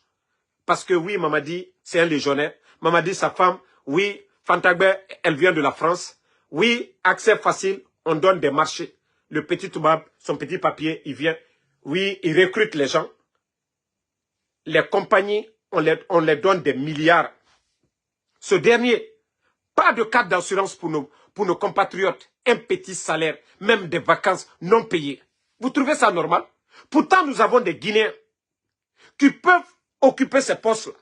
Parce que oui, Mamadi, c'est un légionnaire. Mamadi, sa femme, oui, Fantagbe, elle vient de la France. Oui, accès facile, on donne des marchés. le petit Toubab, son petit papier, il vient. Oui, il recrute les gens. Les compagnies, on les donne des milliards. Ce dernier, pas de carte d'assurance pour nos compatriotes. Un petit salaire, même des vacances non payées. Vous trouvez ça normal? Pourtant, nous avons des Guinéens qui peuvent occuper ces postes-là.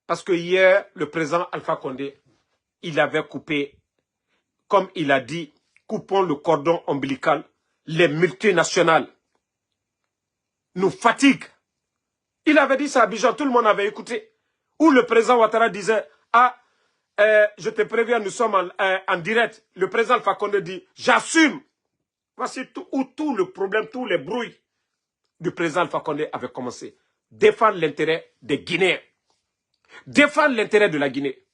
Parce que hier, le président Alpha Condé, il avait coupé, comme il a dit, coupons le cordon ombilical. Les multinationales nous fatiguent. Il avait dit ça à Abidjan, tout le monde avait écouté. Où le président Ouattara disait, ah, je te préviens, nous sommes en direct. Le président Alpha Condé dit, j'assume. Voici où tout le problème, tous les brouilles du président Alpha Condé avaient commencé. Défendre l'intérêt des Guinéens. Défendre l'intérêt de la Guinée.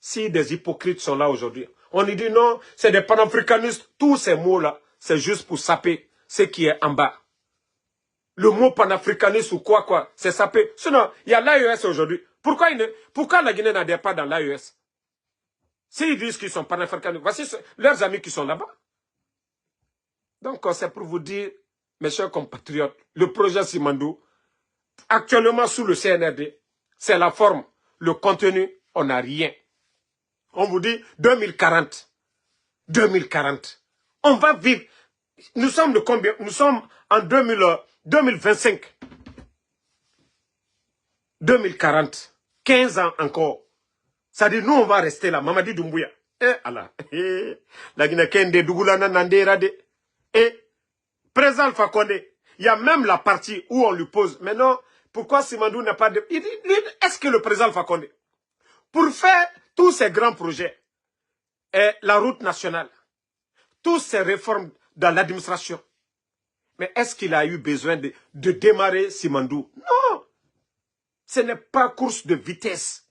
Si des hypocrites sont là aujourd'hui, on lui dit non, c'est des panafricanistes. Tous ces mots-là, c'est juste pour saper ce qui est en bas. Le mot panafricaniste ou quoi, c'est saper. Sinon, il y a l'AES aujourd'hui. Pourquoi la Guinée n'adhère pas dans l'AES? S'ils disent qu'ils sont panafricanistes, voici leurs amis qui sont là-bas. Donc, c'est pour vous dire, mes chers compatriotes, le projet Simandou, actuellement sous le CNRD, c'est la forme. Le contenu, on n'a rien. On vous dit 2040. 2040. On va vivre. Nous sommes de combien? Nous sommes en 2025. 2040. 15 ans encore. Ça dit, nous, on va rester là. Mamadi Doumbouya. Allah. La Guinée-Kende, Dougoulana, Nandérade. Président Alpha Condé, il y a même la partie où on lui pose, mais non, pourquoi Simandou n'a pas de... Il dit, est-ce que le président Alpha Condé, pour faire tous ces grands projets, la route nationale, toutes ces réformes dans l'administration, mais est-ce qu'il a eu besoin de démarrer Simandou? Non, ce n'est pas course de vitesse.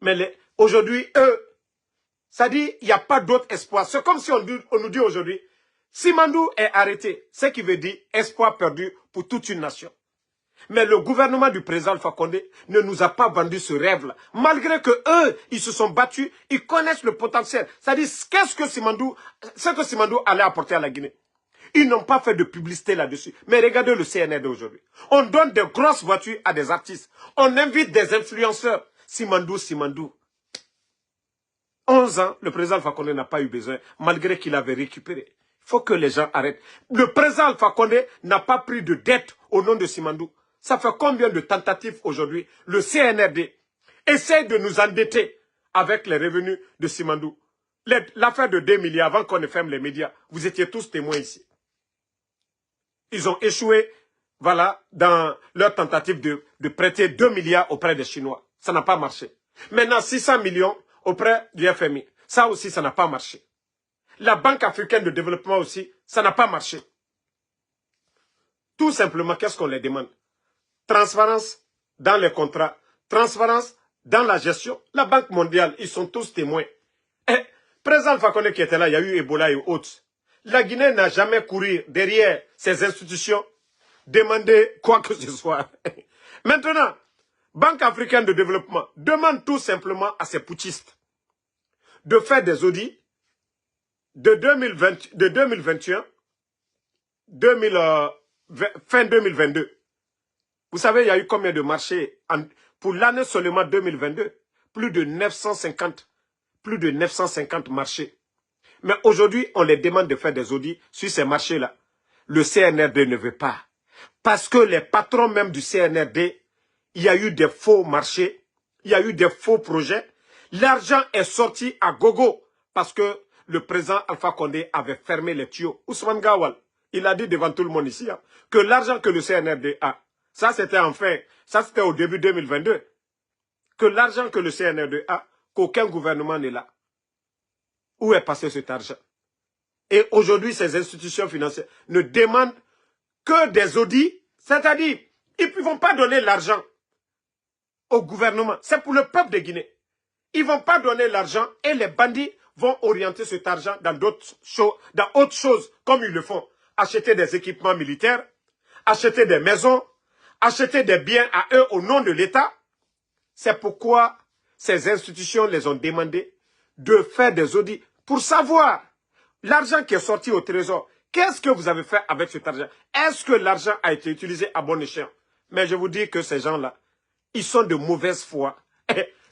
Mais aujourd'hui, eux, ça dit, il n'y a pas d'autre espoir. C'est comme si on nous dit aujourd'hui, Simandou est arrêté, ce qui veut dire espoir perdu pour toute une nation. Mais le gouvernement du président Alpha Condé ne nous a pas vendu ce rêve-là. Malgré que eux, ils se sont battus, ils connaissent le potentiel. C'est-à-dire, ce que Simandou allait apporter à la Guinée. Ils n'ont pas fait de publicité là-dessus. Mais regardez le CNRD aujourd'hui. On donne de grosses voitures à des artistes. On invite des influenceurs. Simandou. 11 ans, le président Alpha Condé n'a pas eu besoin, malgré qu'il avait récupéré. Il faut que les gens arrêtent. Le président Alpha Condé n'a pas pris de dette au nom de Simandou. Ça fait combien de tentatives aujourd'hui? Le CNRD essaie de nous endetter avec les revenus de Simandou. L'affaire de 2 milliards, avant qu'on ne ferme les médias, vous étiez tous témoins ici. Ils ont échoué, voilà, dans leur tentative de prêter 2 milliards auprès des Chinois. Ça n'a pas marché. Maintenant, 600 millions auprès du FMI. Ça aussi, ça n'a pas marché. La Banque africaine de développement aussi, ça n'a pas marché. Tout simplement, qu'est-ce qu'on les demande? Transparence dans les contrats, transparence dans la gestion. La Banque mondiale, ils sont tous témoins. Président Alpha Condé qui était là, il y a eu Ebola et autres. La Guinée n'a jamais couru derrière ces institutions, demander quoi que ce soit. Maintenant, Banque africaine de développement demande tout simplement à ces putschistes de faire des audits de 2021, fin 2022. Vous savez, il y a eu combien de marchés pour l'année seulement 2022? Plus de 950 marchés. Mais aujourd'hui, on les demande de faire des audits sur ces marchés-là. Le CNRD ne veut pas. Parce que les patrons même du CNRD, il y a eu des faux marchés, il y a eu des faux projets. L'argent est sorti à gogo parce que le président Alpha Condé avait fermé les tuyaux. Ousmane Gawal, il a dit devant tout le monde ici, que l'argent que le CNRD a, ça c'était ça c'était au début 2022, que l'argent que le CNRD a, qu'aucun gouvernement n'est là. Où est passé cet argent? Et aujourd'hui, ces institutions financières ne demandent que des audits, c'est-à-dire, ils ne vont pas donner l'argent au gouvernement. C'est pour le peuple de Guinée. Ils ne vont pas donner l'argent et les bandits vont orienter cet argent dans autre chose, comme ils le font. Acheter des équipements militaires, acheter des maisons, acheter des biens à eux au nom de l'État. C'est pourquoi ces institutions les ont demandé de faire des audits pour savoir L'argent qui est sorti au trésor, qu'est-ce que vous avez fait avec cet argent? Est-ce que l'argent a été utilisé à bon escient? Mais je vous dis que ces gens-là, ils sont de mauvaise foi.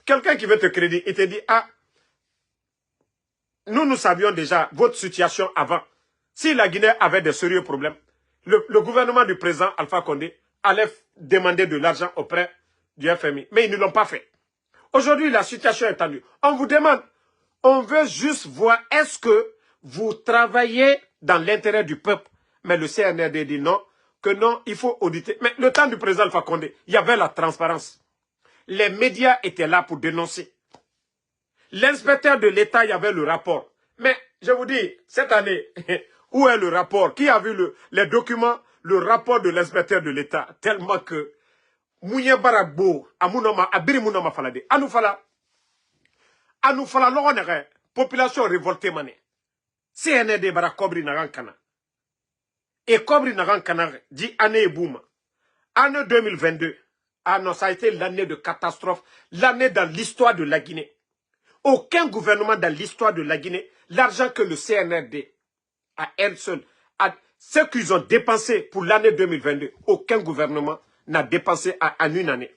Quelqu'un qui veut te crédit, il te dit, ah, nous savions déjà votre situation avant. Si la Guinée avait de sérieux problèmes, le gouvernement du président Alpha Condé allait demander de l'argent auprès du FMI. Mais ils ne l'ont pas fait. Aujourd'hui, la situation est tendue. On vous demande, on veut juste voir, est-ce que vous travaillez dans l'intérêt du peuple? Mais le CNRD dit non, que non, il faut auditer. Mais le temps du président Alpha Condé, il y avait la transparence. Les médias étaient là pour dénoncer. L'inspecteur de l'État, il y avait le rapport. Mais, je vous dis, cette année, où est le rapport? Qui a vu les documents, le rapport de l'inspecteur de l'État? Tellement que, Mouye Baragbo, Amounoma, Abiri Mounoma Falade, Anoufala, Logonere, population révoltée mané. CND Bara Kobri Narankana. Et Kobri Narankana dit année boum. Année 2022. Ah non, ça a été l'année de catastrophe, l'année dans l'histoire de la Guinée. Aucun gouvernement dans l'histoire de la Guinée, l'argent que le CNRD a elle seule, ce qu'ils ont dépensé pour l'année 2022, aucun gouvernement n'a dépensé en une année.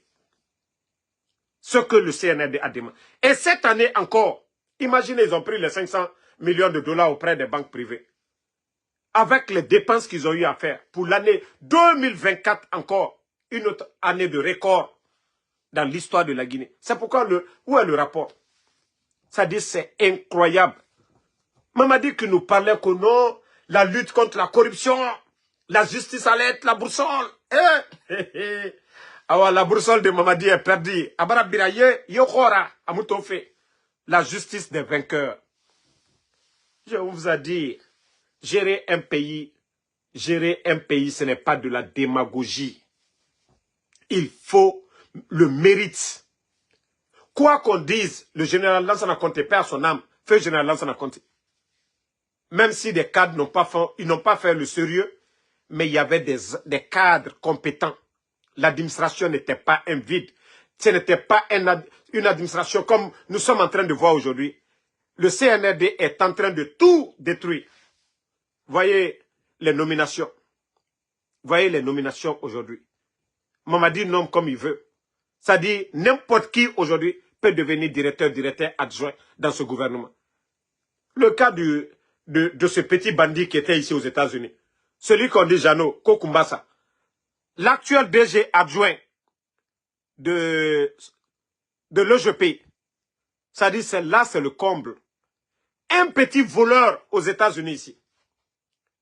Ce que le CNRD a demandé. Et cette année encore, imaginez, ils ont pris les 500 millions de dollars auprès des banques privées. Avec les dépenses qu'ils ont eu à faire pour l'année 2024 encore, une autre année de record dans l'histoire de la Guinée. C'est pourquoi, où est le rapport? Ça dit, c'est incroyable. Mamadi qui nous parlait que non, la lutte contre la corruption, la justice allait être la boussole. Ah, la boussole de Mamadi est perdue. La justice des vainqueurs. Je vous ai dit, gérer un pays, ce n'est pas de la démagogie. Il faut le mérite. Quoi qu'on dise, le général Lansana Conté perd son âme. Feu général Lansana Conté. Même si des cadres n'ont pas fait le sérieux, mais il y avait des cadres compétents. L'administration n'était pas un vide. Ce n'était pas une administration comme nous sommes en train de voir aujourd'hui. Le CNRD est en train de tout détruire. Voyez les nominations. Voyez les nominations aujourd'hui. Mamadi nomme comme il veut. Ça dit, n'importe qui aujourd'hui peut devenir directeur adjoint dans ce gouvernement. Le cas de ce petit bandit qui était ici aux États-Unis, celui qu'on dit Jano, Kokumbasa, l'actuel DG adjoint de l'EGP, ça dit, là, c'est le comble. Un petit voleur aux États-Unis ici,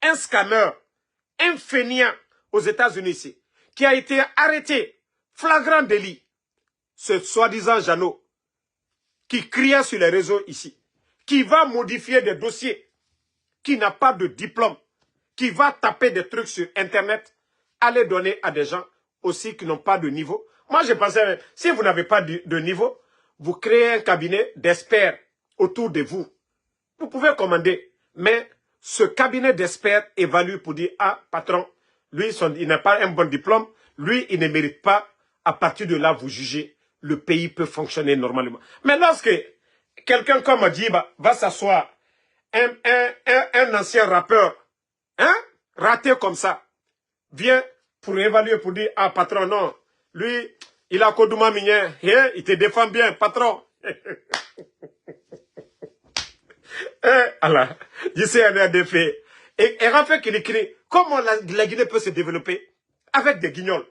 un scammer, un fainéant aux États-Unis ici, qui a été arrêté, flagrant délit, ce soi-disant Jano, qui criait sur les réseaux ici, qui va modifier des dossiers, qui n'a pas de diplôme, qui va taper des trucs sur Internet, aller donner à des gens aussi qui n'ont pas de niveau. Moi, je pensais, si vous n'avez pas de niveau, vous créez un cabinet d'experts autour de vous. Vous pouvez commander, mais ce cabinet d'experts évalue pour dire, ah, patron, lui, il n'a pas un bon diplôme, lui, il ne mérite pas. À partir de là, vous jugez, le pays peut fonctionner normalement. Mais lorsque quelqu'un comme Adjiba va s'asseoir, un ancien rappeur, hein, raté comme ça, vient pour évaluer, pour dire, ah, patron, non, lui, il a Kodouma Migné, il te défend bien, patron. Allah, je sais un défait. Et Rafa qui écrit, comment la Guinée peut se développer avec des guignols?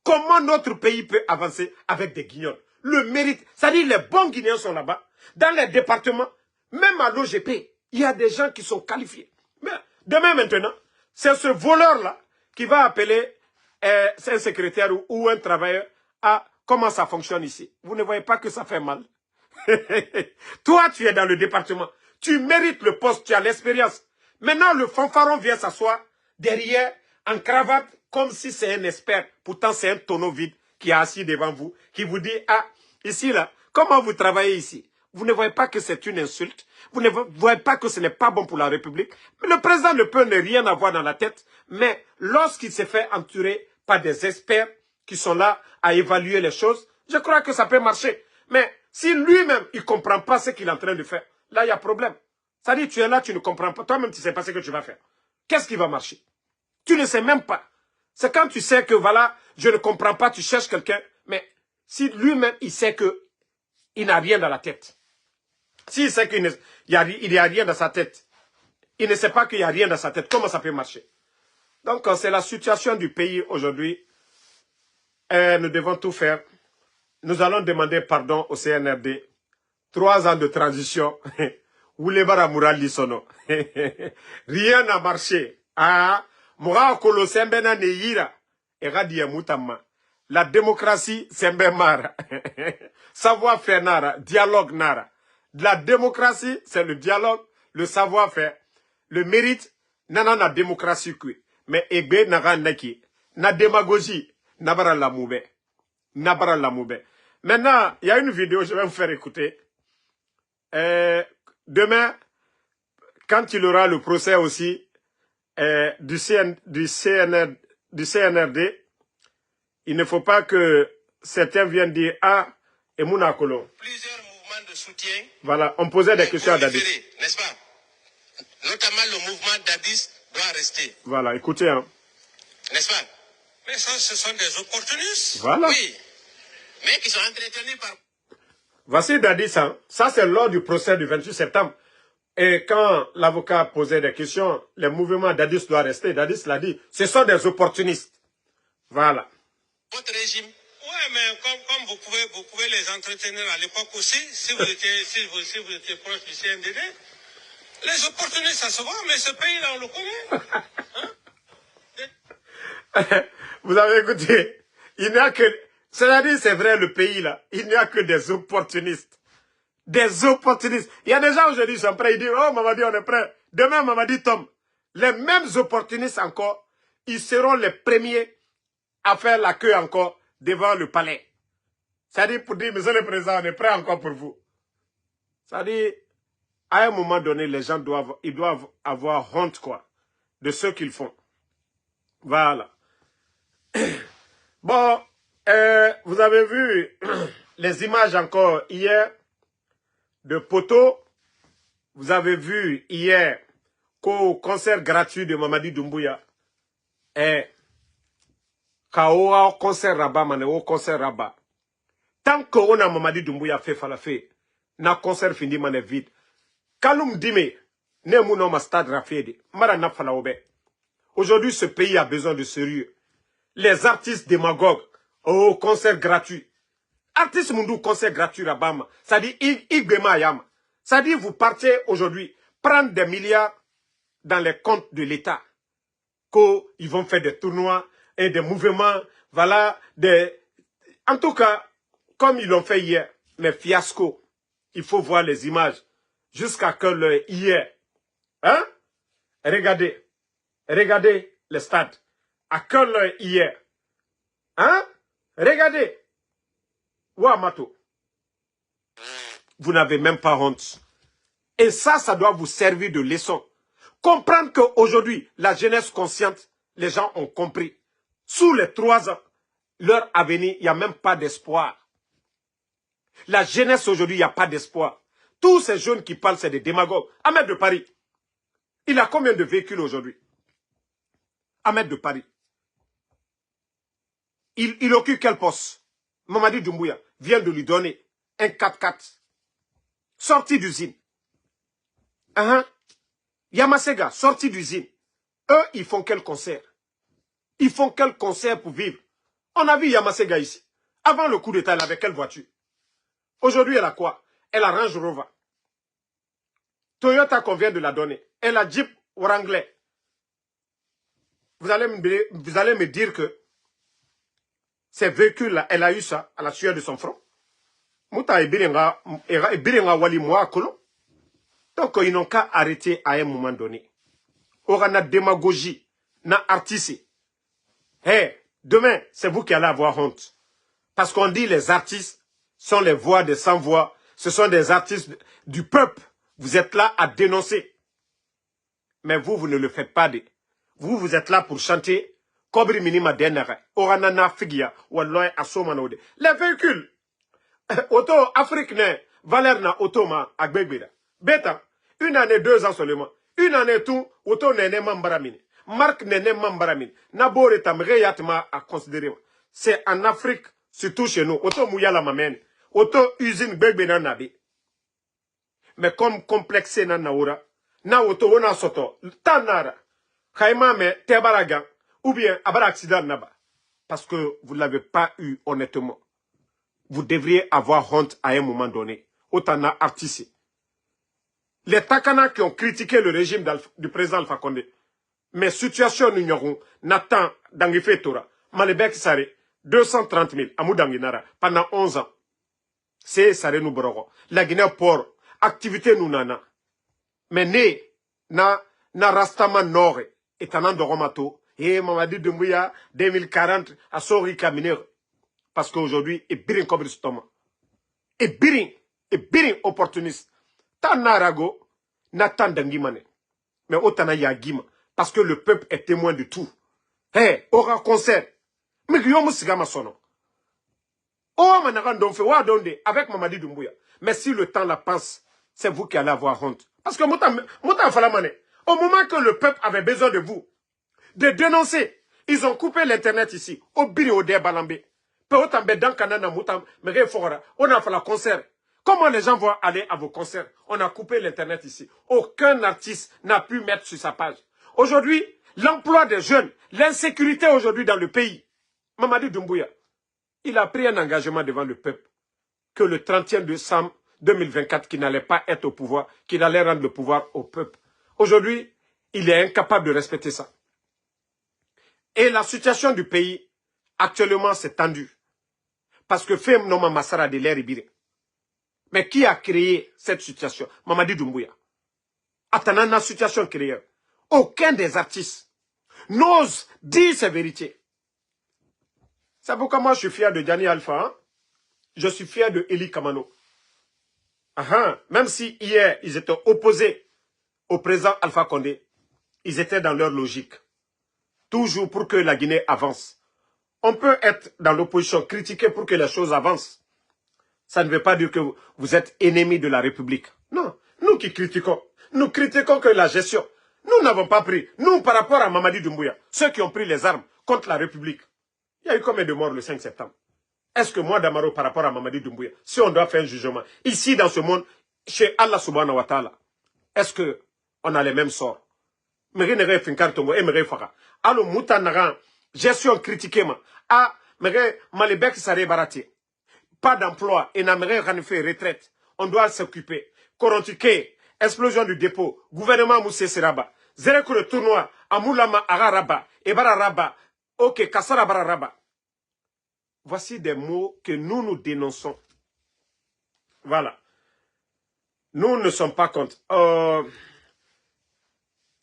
Comment notre pays peut avancer avec des guignols? Le mérite, c'est-à-dire les bons Guinéens sont là-bas, dans les départements, même à l'OGP, il y a des gens qui sont qualifiés. Mais demain maintenant, c'est ce voleur-là qui va appeler un secrétaire ou un travailleur à comment ça fonctionne ici. Vous ne voyez pas que ça fait mal? Toi, tu es dans le département. Tu mérites le poste, tu as l'expérience. Maintenant, le fanfaron vient s'asseoir derrière, en cravate, comme si c'est un expert. Pourtant, c'est un tonneau vide qui est assis devant vous, qui vous dit, ah, ici, là, comment vous travaillez ici? Vous ne voyez pas que c'est une insulte? Vous ne voyez pas que ce n'est pas bon pour la République? Le président ne peut ne rien avoir dans la tête, mais lorsqu'il s'est fait entourer par des experts qui sont là à évaluer les choses, je crois que ça peut marcher. Mais si lui-même, il ne comprend pas ce qu'il est en train de faire, là, il y a problème. Ça dit, tu es là, tu ne comprends pas. Toi-même, tu ne sais pas ce que tu vas faire. Qu'est-ce qui va marcher? Tu ne sais même pas. C'est quand tu sais que, voilà, je ne comprends pas, tu cherches quelqu'un. Mais si lui-même, il sait qu'il n'a rien dans la tête. S'il sait qu'il n'y a rien dans sa tête, il ne sait pas qu'il n'y a rien dans sa tête, comment ça peut marcher? Donc, c'est la situation du pays aujourd'hui. Nous devons tout faire. Nous allons demander pardon au CNRD. 3 ans de transition. Rien n'a marché. Ah, la démocratie, c'est Mbemara. Savoir-faire nara, dialogue nara. La démocratie, c'est le dialogue, le savoir-faire. Le mérite, nana na démocratie kui. Mais egbe naga neki. Na démagogie, nabara la moube. Nabara la moube. Maintenant, il y a une vidéo, je vais vous faire écouter. Demain, quand il aura le procès aussi du CNRD, il ne faut pas que certains viennent dire « Ah, et Mouna Kolon ». Plusieurs mouvements de soutien. Voilà, on posait des questions à Dadis. N'est-ce pas? Notamment le mouvement Dadis doit rester. Voilà, écoutez. Hein. N'est-ce pas? Mais ça, ce sont des opportunistes. Voilà. Oui. Mais qui sont entretenus par... Voici Dadis. Hein. Ça, c'est lors du procès du 28 septembre. Et quand l'avocat posait des questions, le mouvement Dadis doit rester. Dadis l'a dit. Ce sont des opportunistes. Voilà. Votre régime. Oui, mais comme vous pouvez les entretenir à l'époque aussi, si vous étiez proche du CNDD, les opportunistes, ça se voit, mais ce pays-là, on le connaît. Hein? Vous avez écouté, il n'y a que, c'est-à-dire, c'est vrai, le pays-là, il n'y a que des opportunistes. Des opportunistes. Il y a des gens aujourd'hui qui sont prêts, ils disent, oh, Mamadi, on est prêt. Demain, Mamadi tombe. Les mêmes opportunistes encore, ils seront les premiers à faire la queue encore devant le palais. C'est-à-dire pour dire, monsieur le président, on est prêt encore pour vous. C'est-à-dire, à un moment donné, les gens doivent avoir honte, quoi, de ce qu'ils font. Voilà. Bon, vous avez vu les images encore hier de Poto. Vous avez vu hier qu'au concert gratuit de Mamadi Doumbouya, Kaoa concert Rabat, Manéo concert Rabat. Tant qu'on a Mamadi Doumbouya fait falafé, na concert fini mané vide. Kaloum Dime, ne mouno ma stade raféde, mara na falaobe. Aujourd'hui, ce pays a besoin de sérieux. Les artistes démagogues, oh, concert gratuit. Artistes Mundou, concert gratuit Rabama. Ça dit, Igbema Yama. Ça dit, vous partez aujourd'hui prendre des milliards dans les comptes de l'État. Qu'ils vont faire des tournois et des mouvements, voilà, en tout cas, comme ils l'ont fait hier, mais fiasco. Il faut voir les images. Jusqu'à que le hier. Hein? Regardez. Regardez le stade. À quelle heure hier? Hein? Regardez. Ouamato. Vous n'avez même pas honte. Et ça doit vous servir de leçon. Comprendre qu'aujourd'hui, la jeunesse consciente, les gens ont compris. Sous les 3 ans, leur avenir, il n'y a même pas d'espoir. La jeunesse aujourd'hui, il n'y a pas d'espoir. Tous ces jeunes qui parlent, c'est des démagogues. Ahmed de Paris, il a combien de véhicules aujourd'hui? Ahmed de Paris. Il occupe quel poste? Mamadi Doumbouya vient de lui donner un 4x4. Sorti d'usine. Yamasega, sorti d'usine. Eux, ils font quel concert? Ils font quel concert pour vivre? On a vu Yamasega ici. Avant le coup d'état, elle avait quelle voiture? Aujourd'hui, elle a quoi? Elle a Range Rover. Toyota qu'on vient de la donner. Elle a Jeep Wrangler. Vous allez me dire que ces véhicules-là, elle a eu ça à la sueur de son front. Donc, ils n'ont qu'à arrêter à un moment donné. On a démagogie, na artiste. Hey, demain, c'est vous qui allez avoir honte. Parce qu'on dit les artistes sont les voix des sans-voix. Ce sont des artistes du peuple. Vous êtes là à dénoncer. Mais vous ne le faites pas. Vous êtes là pour chanter. Kobri minima denere. Oranana figia. Walloy asomanode. Les véhicules. Auto Afrique ne. Valeur na auto ma agbegbeda. Beta. 1 année, 2 ans seulement. 1 année tout, auto nene mambaramine. Marc nene mambaramine. Nabore tamre yatma à considérer. C'est en Afrique, surtout chez nous. Auto mouya la mamene. Auto usine bébé na nabi. Mais comme complexé na naura, na auto ona soto, tanara, kaima me tebaraga, ou bien abara accident naba. Parce que vous ne l'avez pas eu honnêtement. Vous devriez avoir honte à un moment donné. Autant artiste. Les Takana qui ont critiqué le régime du président Alpha Condé. Mais situation nous ignorons. Nathan Dangifé Tora. Malebek Sare. 230 000. Amou Danginara. Pendant 11 ans. C'est Sare nous borogo. La Guinée port. Activité nous nana. Mais né. Na Rastaman Nord. Et Tanan Doromato. Et Mamadi Doumbouya. 2040. À Sori Kaminer. Parce qu'aujourd'hui, il birin comme l'estomac. Et birin opportuniste. Tanarago, Nathan Dangimane. Mais Otana Yagima. Parce que le peuple est témoin de tout. Hé, aura concert. Mais Guillaume Sigama sono. Oh, Manaran Donfe, wa donde, avec Mamadi Doumbouya. Mais si le temps la passe, c'est vous qui allez avoir honte. Parce que Mouta Falamane, au moment que le peuple avait besoin de vous, de dénoncer, ils ont coupé l'internet ici, au Biri au Balambe. On a fait la concert. Comment les gens vont aller à vos concerts? On a coupé l'internet ici. Aucun artiste n'a pu mettre sur sa page. Aujourd'hui, l'emploi des jeunes, l'insécurité aujourd'hui dans le pays. Mamadi Doumbouya, il a pris un engagement devant le peuple que le 31 décembre 2024, qu'il n'allait pas être au pouvoir, qu'il allait rendre le pouvoir au peuple. Aujourd'hui, il est incapable de respecter ça. Et la situation du pays, actuellement, c'est tendu. Parce que Fem Noma Massara de l'air ibiré. Mais qui a créé cette situation? Mamadi Doumbouya. Atanana situation créée. Aucun des artistes n'ose dire sa vérité. C'est pourquoi moi je suis fier de Diani Alpha. Hein? Je suis fier de Eli Kamano. Même si hier ils étaient opposés au président Alpha Condé, ils étaient dans leur logique. Toujours pour que la Guinée avance. On peut être dans l'opposition, critiquer pour que les choses avancent. Ça ne veut pas dire que vous êtes ennemi de la République. Non, nous qui critiquons, nous critiquons que la gestion. Nous n'avons pas pris, nous par rapport à Mamadi Doumbouya, ceux qui ont pris les armes contre la République. Il y a eu combien de morts le 5 septembre? Est-ce que moi, Damaro, par rapport à Mamadi Doumbouya, si on doit faire un jugement, ici dans ce monde, chez Allah subhanahu wa ta'ala, est-ce qu'on a les mêmes sorts? Alors, Moutanaran, gestion critiquée, Malebek Sare Barati. Pas d'emploi, et n'aimerait fait retraite. On doit s'occuper. Korontique, explosion du dépôt, gouvernement Moussé Seraba, Zérekou le tournoi, Amoulama Araraba, Ebara Raba, ok, Kassara Bararaba. Voici des mots que nous dénonçons. Voilà. Nous ne sommes pas contre.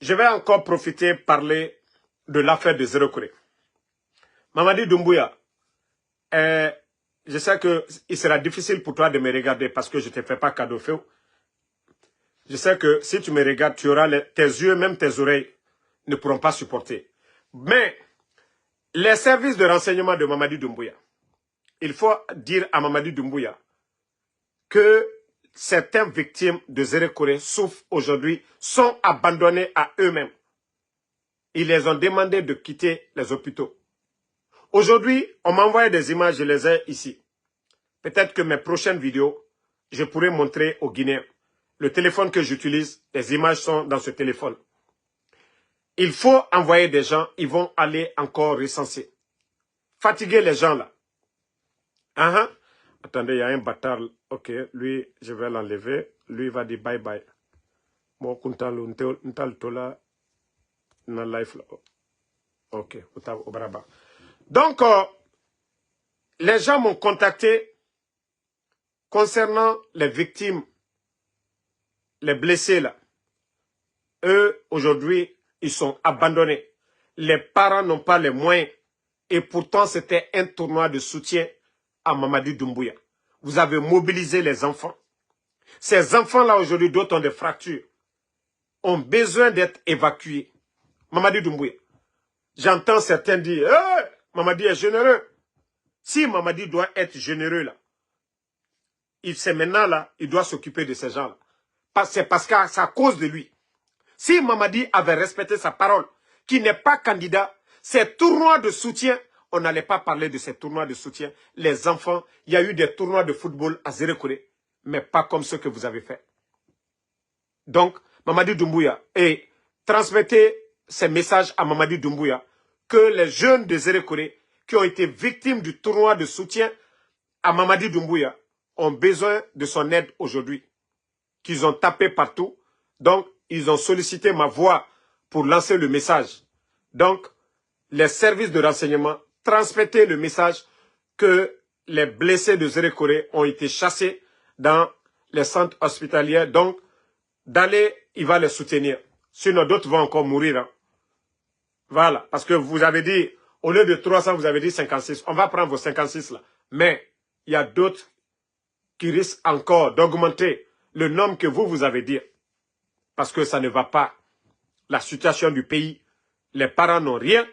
Je vais encore profiter parler de l'affaire de Zérekou. Mamadi Doumbouya, je sais que il sera difficile pour toi de me regarder parce que je ne te fais pas cadeau fait. Je sais que si tu me regardes, tu auras tes yeux, même tes oreilles, ne pourront pas supporter. Mais les services de renseignement de Mamadi Doumbouya, il faut dire à Mamadi Doumbouya que certaines victimes de Zérekou souffrent aujourd'hui, sont abandonnées à eux-mêmes. Ils les ont demandé de quitter les hôpitaux. Aujourd'hui, on m'a envoyé des images, je les ai ici. Peut-être que mes prochaines vidéos, je pourrai montrer aux Guinéens. Le téléphone que j'utilise, les images sont dans ce téléphone. Il faut envoyer des gens, ils vont aller encore recenser. Fatiguer les gens là. Attendez, il y a un bâtard. Ok, lui, je vais l'enlever. Lui, il va dire bye bye. Bon, tola na life là. Ok, obraba. Donc, les gens m'ont contacté concernant les victimes, les blessés là. Eux, aujourd'hui, ils sont abandonnés. Les parents n'ont pas les moyens. Et pourtant, c'était un tournoi de soutien à Mamadi Doumbouya. Vous avez mobilisé les enfants. Ces enfants-là, aujourd'hui, d'autres ont des fractures, ont besoin d'être évacués. Mamadi Doumbouya. J'entends certains dire, hey, Mamadi est généreux. Si Mamadi doit être généreux là, c'est maintenant là, il doit s'occuper de ces gens-là. c'est parce que c'est à cause de lui. Si Mamadi avait respecté sa parole, qui n'est pas candidat, ces tournois de soutien, on n'allait pas parler de ces tournois de soutien. Les enfants, il y a eu des tournois de football à Zérekore, mais pas comme ceux que vous avez fait. Donc, Mamadi Doumbouya, et transmettez ces messages à Mamadi Doumbouya, que les jeunes de Zérekore, qui ont été victimes du tournoi de soutien à Mamadi Doumbouya, ont besoin de son aide aujourd'hui. Qu'ils ont tapé partout. Donc, ils ont sollicité ma voix pour lancer le message. Donc, les services de renseignement, transmettez le message que les blessés de Zérekore ont été chassés dans les centres hospitaliers. Donc, d'aller, il va les soutenir. Sinon, d'autres vont encore mourir. Hein. Voilà, parce que vous avez dit, au lieu de 300, vous avez dit 56. On va prendre vos 56 là. Mais, il y a d'autres qui risquent encore d'augmenter le nombre que vous avez dit. Parce que ça ne va pas. La situation du pays, les parents n'ont rien.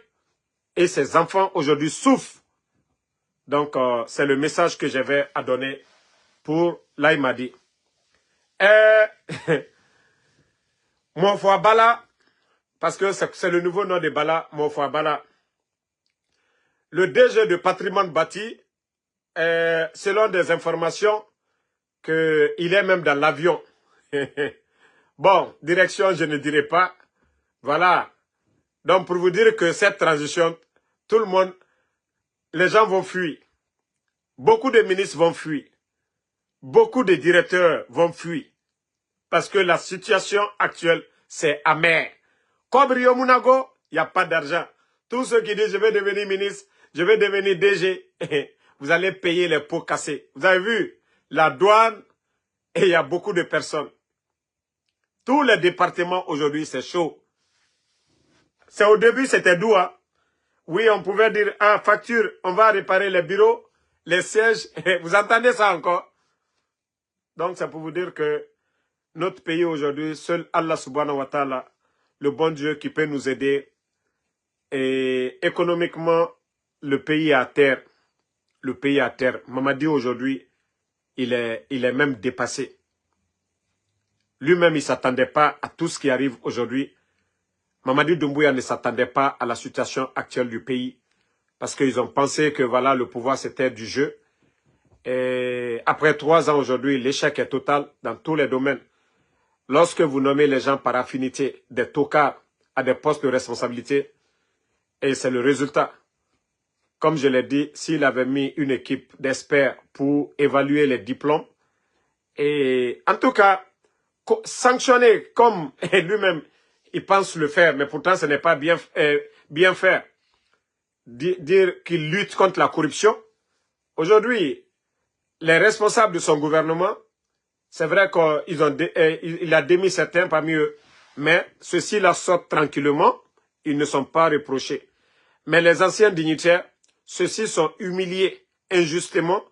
Et ces enfants aujourd'hui souffrent. Donc, c'est le message que j'avais à donner pour l'Aïmadi. Monfwa Bala, parce que c'est le nouveau nom de Bala, Monfwa Bala. Le DG de patrimoine bâti, selon des informations, qu'il est même dans l'avion. Bon, direction, je ne dirai pas. Voilà. Donc, pour vous dire que cette transition, tout le monde, les gens vont fuir. Beaucoup de ministres vont fuir. Beaucoup de directeurs vont fuir. Parce que la situation actuelle, c'est amer. Comme Rio Munago, il n'y a pas d'argent. Tous ceux qui disent, je vais devenir ministre, je vais devenir DG, vous allez payer les pots cassés. Vous avez vu, la douane, et il y a beaucoup de personnes. Tous les départements aujourd'hui, c'est chaud. C'est au début, c'était doux. Hein? Oui, on pouvait dire, ah, facture, on va réparer les bureaux, les sièges. Vous entendez ça encore? Donc, c'est pour vous dire que notre pays aujourd'hui, seul Allah subhanahu wa ta'ala, le bon Dieu qui peut nous aider. Et économiquement, le pays est à terre. Le pays est à terre. Mamadi aujourd'hui, il est même dépassé. Lui-même, il ne s'attendait pas à tout ce qui arrive aujourd'hui. Mamadi Doumbouya ne s'attendait pas à la situation actuelle du pays. Parce qu'ils ont pensé que voilà, le pouvoir c'était du jeu. Et après 3 ans aujourd'hui, l'échec est total dans tous les domaines. Lorsque vous nommez les gens par affinité, des tocards à des postes de responsabilité, et c'est le résultat. Comme je l'ai dit, s'il avait mis une équipe d'experts pour évaluer les diplômes, et en tout cas, sanctionner comme lui-même, il pense le faire, mais pourtant ce n'est pas bien faire. Dire qu'il lutte contre la corruption. Aujourd'hui, les responsables de son gouvernement, c'est vrai qu'il a démis certains parmi eux, mais ceux-ci la sortent tranquillement, ils ne sont pas reprochés. Mais les anciens dignitaires, ceux-ci sont humiliés injustement.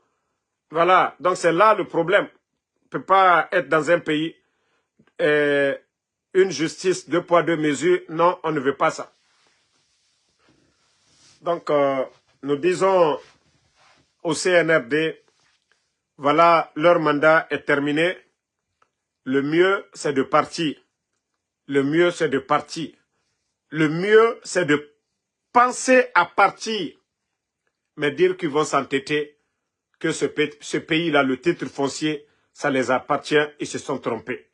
Voilà, donc c'est là le problème. On ne peut pas être dans un pays, une justice 2 poids 2 mesures. Non, on ne veut pas ça. Donc, nous disons au CNRD, voilà, leur mandat est terminé. Le mieux, c'est de partir. Le mieux, c'est de partir. Le mieux, c'est de penser à partir. Mais dire qu'ils vont s'entêter, que ce pays-là, le titre foncier, ça les appartient, ils se sont trompés.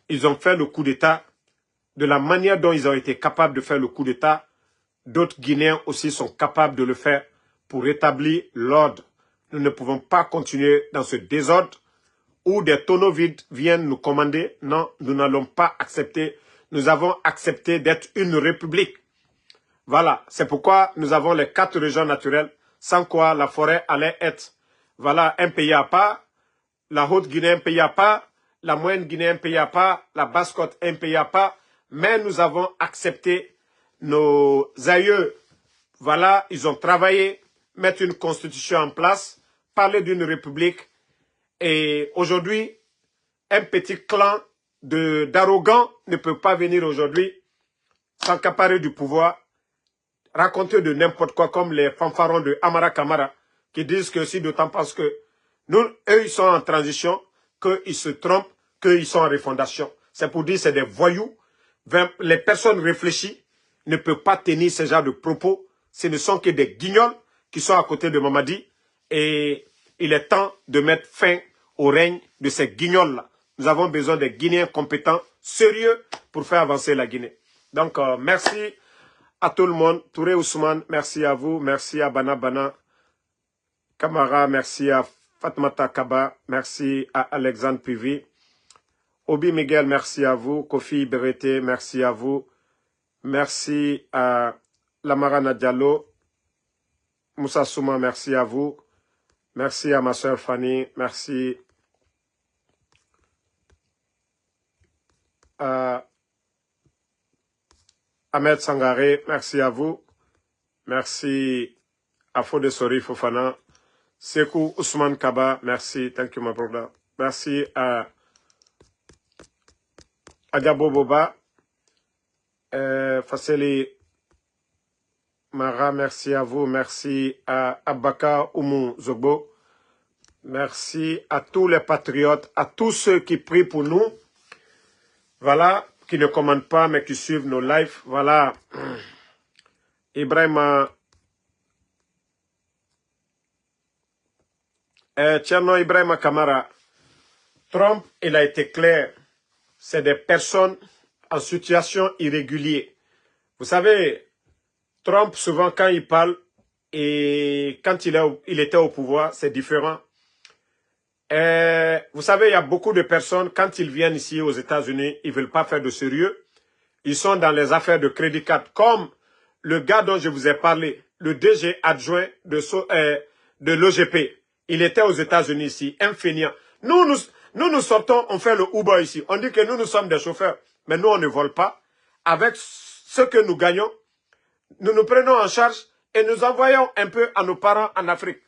Ils ont fait le coup d'État. De la manière dont ils ont été capables de faire le coup d'État, d'autres Guinéens aussi sont capables de le faire pour rétablir l'ordre. Nous ne pouvons pas continuer dans ce désordre où des tonneaux vides viennent nous commander. Non, nous n'allons pas accepter. Nous avons accepté d'être une république. Voilà, c'est pourquoi nous avons les 4 régions naturelles, sans quoi la forêt allait être, voilà, un pays à part, la Haute-Guinée un pays à part, la Moyenne-Guinée un pays à part, la Basse-Côte un pays à part, mais nous avons accepté nos aïeux. Voilà, ils ont travaillé, mettre une constitution en place, parler d'une république. Et aujourd'hui, un petit clan d'arrogants ne peut pas venir aujourd'hui s'accaparer du pouvoir, raconter de n'importe quoi comme les fanfarons de Amara Kamara qui disent que si d'autant parce que nous, eux, ils sont en transition, qu'ils se trompent, qu'ils sont en refondation. C'est pour dire que c'est des voyous. Les personnes réfléchies ne peuvent pas tenir ce genre de propos. Ce ne sont que des guignols qui sont à côté de Mamadi. Et il est temps de mettre fin au règne de ces guignols-là. Nous avons besoin des Guinéens compétents, sérieux, pour faire avancer la Guinée. Donc, merci à tout le monde. Touré Ousmane, merci à vous. Merci à Bana Bana Kamara, merci à Fatmata Kaba, merci à Alexandre Pivi. Obi Miguel, merci à vous. Kofi Berete, merci à vous. Merci à Lamarana Diallo. Moussa Souma, merci à vous. Merci à ma soeur Fanny. Merci à Ahmed Sangaré. Merci à vous. Merci à Fode Sori Fofana. Sekou Ousmane Kaba. Merci. Thank you, my brother. Merci à Agabo Boba. Fasseli Mara, merci à vous. Merci à Abaka Oumou Zogbo. Merci à tous les patriotes, à tous ceux qui prient pour nous. Voilà, qui ne commandent pas, mais qui suivent nos lives. Voilà. Ibrahima. Tcherno Ibrahima Kamara. Trump, il a été clair. C'est des personnes en situation irrégulière. Vous savez, Trump, souvent, quand il parle, et quand il était au pouvoir, c'est différent. Vous savez, il y a beaucoup de personnes, quand ils viennent ici aux États-Unis, ils ne veulent pas faire de sérieux. Ils sont dans les affaires de crédit card, comme le gars dont je vous ai parlé, le DG adjoint de l'OGP. Il était aux États-Unis ici, un feignant. Nous sortons, on fait le Uber ici. On dit que nous sommes des chauffeurs, mais nous, on ne vole pas. Avec ce que nous gagnons, nous nous prenons en charge et nous envoyons un peu à nos parents en Afrique.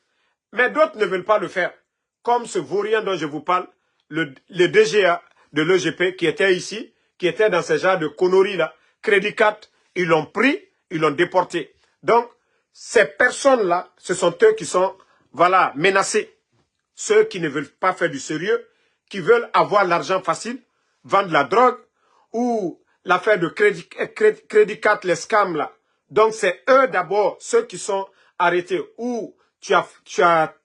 Mais d'autres ne veulent pas le faire. Comme ce vaurien dont je vous parle, le DGA de l'OGP qui était ici, qui était dans ce genre de conneries-là, Crédit 4, ils l'ont pris, ils l'ont déporté. Donc, ces personnes-là, ce sont eux qui sont, voilà, menacés. Ceux qui ne veulent pas faire du sérieux, qui veulent avoir l'argent facile, vendre la drogue, ou l'affaire de Crédit 4, les scams là. Donc, c'est eux d'abord, ceux qui sont arrêtés. Ou tu as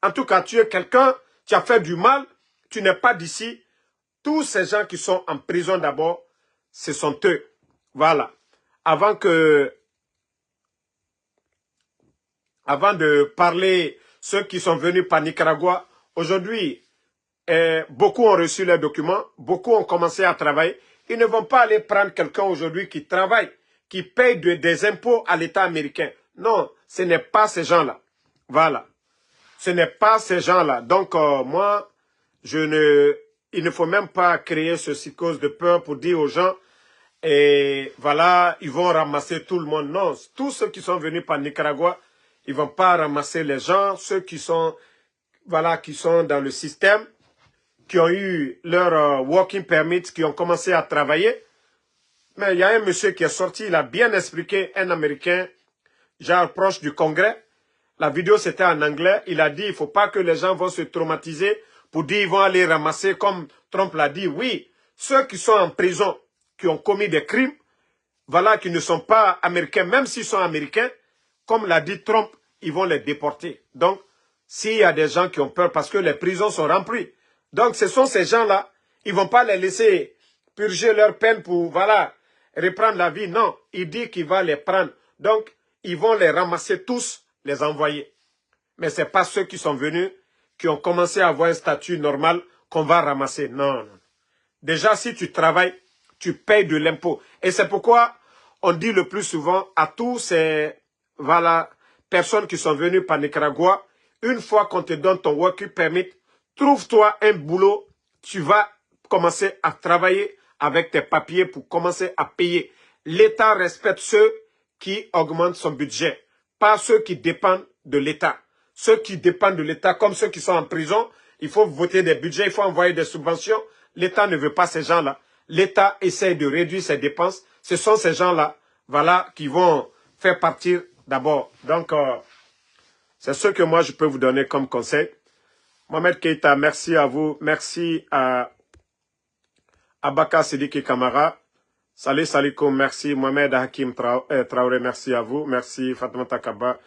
en tout cas tué quelqu'un, tu as fait du mal, tu n'es pas d'ici. Tous ces gens qui sont en prison d'abord, ce sont eux. Voilà. Avant de parler, ceux qui sont venus par Nicaragua, aujourd'hui, beaucoup ont reçu leurs documents, beaucoup ont commencé à travailler. Ils ne vont pas aller prendre quelqu'un aujourd'hui qui travaille, qui paye des impôts à l'État américain. Non, ce n'est pas ces gens-là. Voilà. Ce n'est pas ces gens-là. Donc, moi, il ne faut même pas créer ce psychose de peur pour dire aux gens, et voilà, ils vont ramasser tout le monde. Non, tous ceux qui sont venus par Nicaragua, ils ne vont pas ramasser les gens, ceux qui sont, voilà, qui sont dans le système, qui ont eu leur working permit, qui ont commencé à travailler. Mais il y a un monsieur qui est sorti, il a bien expliqué, un Américain, genre proche du Congrès. La vidéo, c'était en anglais. Il a dit, il ne faut pas que les gens vont se traumatiser pour dire qu'ils vont aller ramasser, comme Trump l'a dit. Oui, ceux qui sont en prison, qui ont commis des crimes, voilà, qui ne sont pas américains, même s'ils sont américains, comme l'a dit Trump, ils vont les déporter. Donc, s'il y a des gens qui ont peur parce que les prisons sont remplies, donc ce sont ces gens-là, ils ne vont pas les laisser purger leur peine pour, voilà, reprendre la vie. Non, il dit qu'il va les prendre. Donc, ils vont les ramasser tous, les envoyer. Mais ce n'est pas ceux qui sont venus, qui ont commencé à avoir un statut normal qu'on va ramasser. Non, non. Déjà, si tu travailles, tu payes de l'impôt. Et c'est pourquoi on dit le plus souvent à tous ces, voilà, personnes qui sont venues par Nicaragua, une fois qu'on te donne ton working permit, trouve-toi un boulot, tu vas commencer à travailler avec tes papiers pour commencer à payer. L'État respecte ceux qui augmentent son budget, pas ceux qui dépendent de l'État. Ceux qui dépendent de l'État, comme ceux qui sont en prison, il faut voter des budgets, il faut envoyer des subventions. L'État ne veut pas ces gens-là. L'État essaie de réduire ses dépenses. Ce sont ces gens-là, voilà, qui vont faire partir d'abord. Donc, c'est ce que moi, je peux vous donner comme conseil. Mohamed Keïta, merci à vous. Merci à Abaka Sidiki Kamara. Salut, salam, merci. Mohamed Hakim Traoré, merci à vous. Merci Fatoumata Kaba.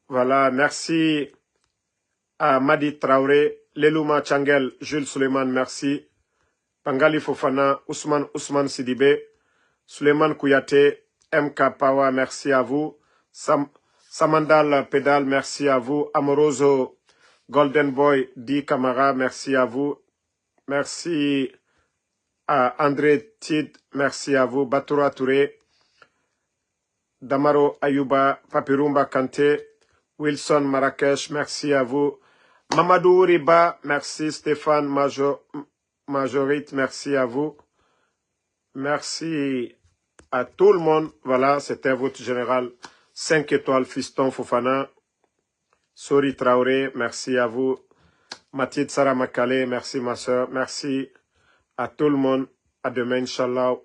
Voilà, merci à Madi Traoré, Lelouma Changel, Jules Suleiman, merci. Pangali Fofana, Ousmane Sidibé, Suleiman Kouyaté, MK Pawa, merci à vous. Samandal Pedal, merci à vous. Amoroso Golden Boy, Di Kamara, merci à vous. Merci à André Tid, merci à vous. Batoura Touré, Damaro Ayuba, Papirumba Kanté, Wilson Marrakech, merci à vous. Mamadou Riba, merci. Stéphane Majorite, merci à vous. Merci à tout le monde. Voilà, c'était votre général 5 étoiles Fiston Fofana. Sori Traoré, merci à vous. Mathilde Sarah Makale, merci ma soeur. Merci à tout le monde. À demain, Inch'Allah.